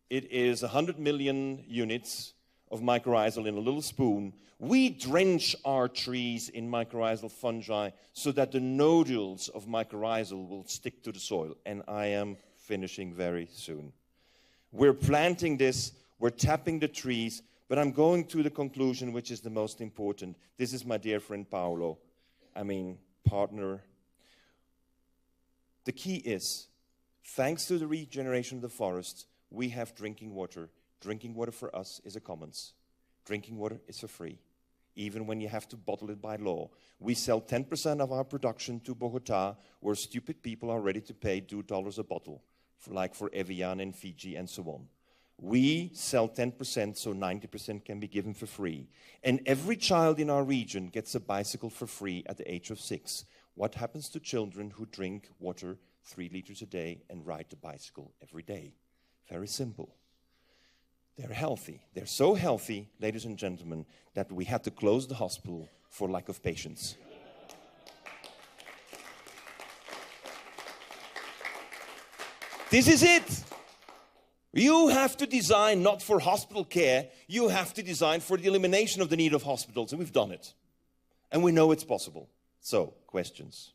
It is 100 million units of mycorrhizal in a little spoon. We drench our trees in mycorrhizal fungi so that the nodules of mycorrhizal will stick to the soil. And I am finishing very soon. We're planting this, we're tapping the trees, but I'm going to the conclusion, which is the most important. This is my dear friend Paolo. Partner. The key is, thanks to the regeneration of the forest, we have drinking water. Drinking water for us is a commons. Drinking water is for free, even when you have to bottle it by law. We sell 10% of our production to Bogota, where stupid people are ready to pay $2 a bottle, like for Evian and Fiji and so on. We sell 10%, so 90% can be given for free. And every child in our region gets a bicycle for free at the age of 6. What happens to children who drink water 3 liters a day and ride the bicycle every day? Very simple. They're healthy. They're so healthy, ladies and gentlemen, that we had to close the hospital for lack of patients. This is it. You have to design not for hospital care, you have to design for the elimination of the need of hospitals, and we've done it. And we know it's possible. So, questions?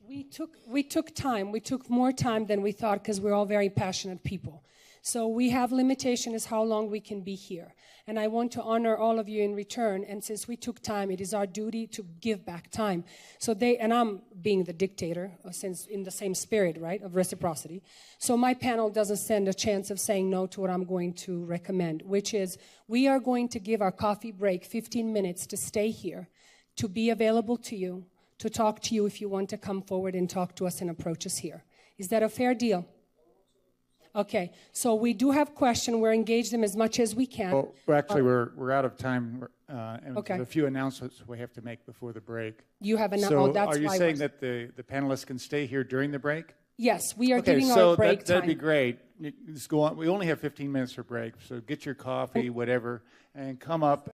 We took time. We took more time than we thought because we're all very passionate people. So we have limitation as how long we can be here. And I want to honor all of you in return. And since we took time, it is our duty to give back time. So and I'm being the dictator, since in the same spirit, right, of reciprocity. So my panel doesn't stand a chance of saying no to what I'm going to recommend, which is we are going to give our coffee break 15 minutes to stay here, to be available to you, to talk to you if you want to come forward and talk to us and approach us here. Is that a fair deal? Okay, so we do have questions. We're engaged them as much as we can. Well, actually, we're out of time, and okay. There's a few announcements we have to make before the break. You have So oh, that's are you why saying that the panelists can stay here during the break? Yes, we are Okay, giving so our break that'd time. be great. Just go on. We only have 15 minutes for break, so get your coffee, whatever, and come up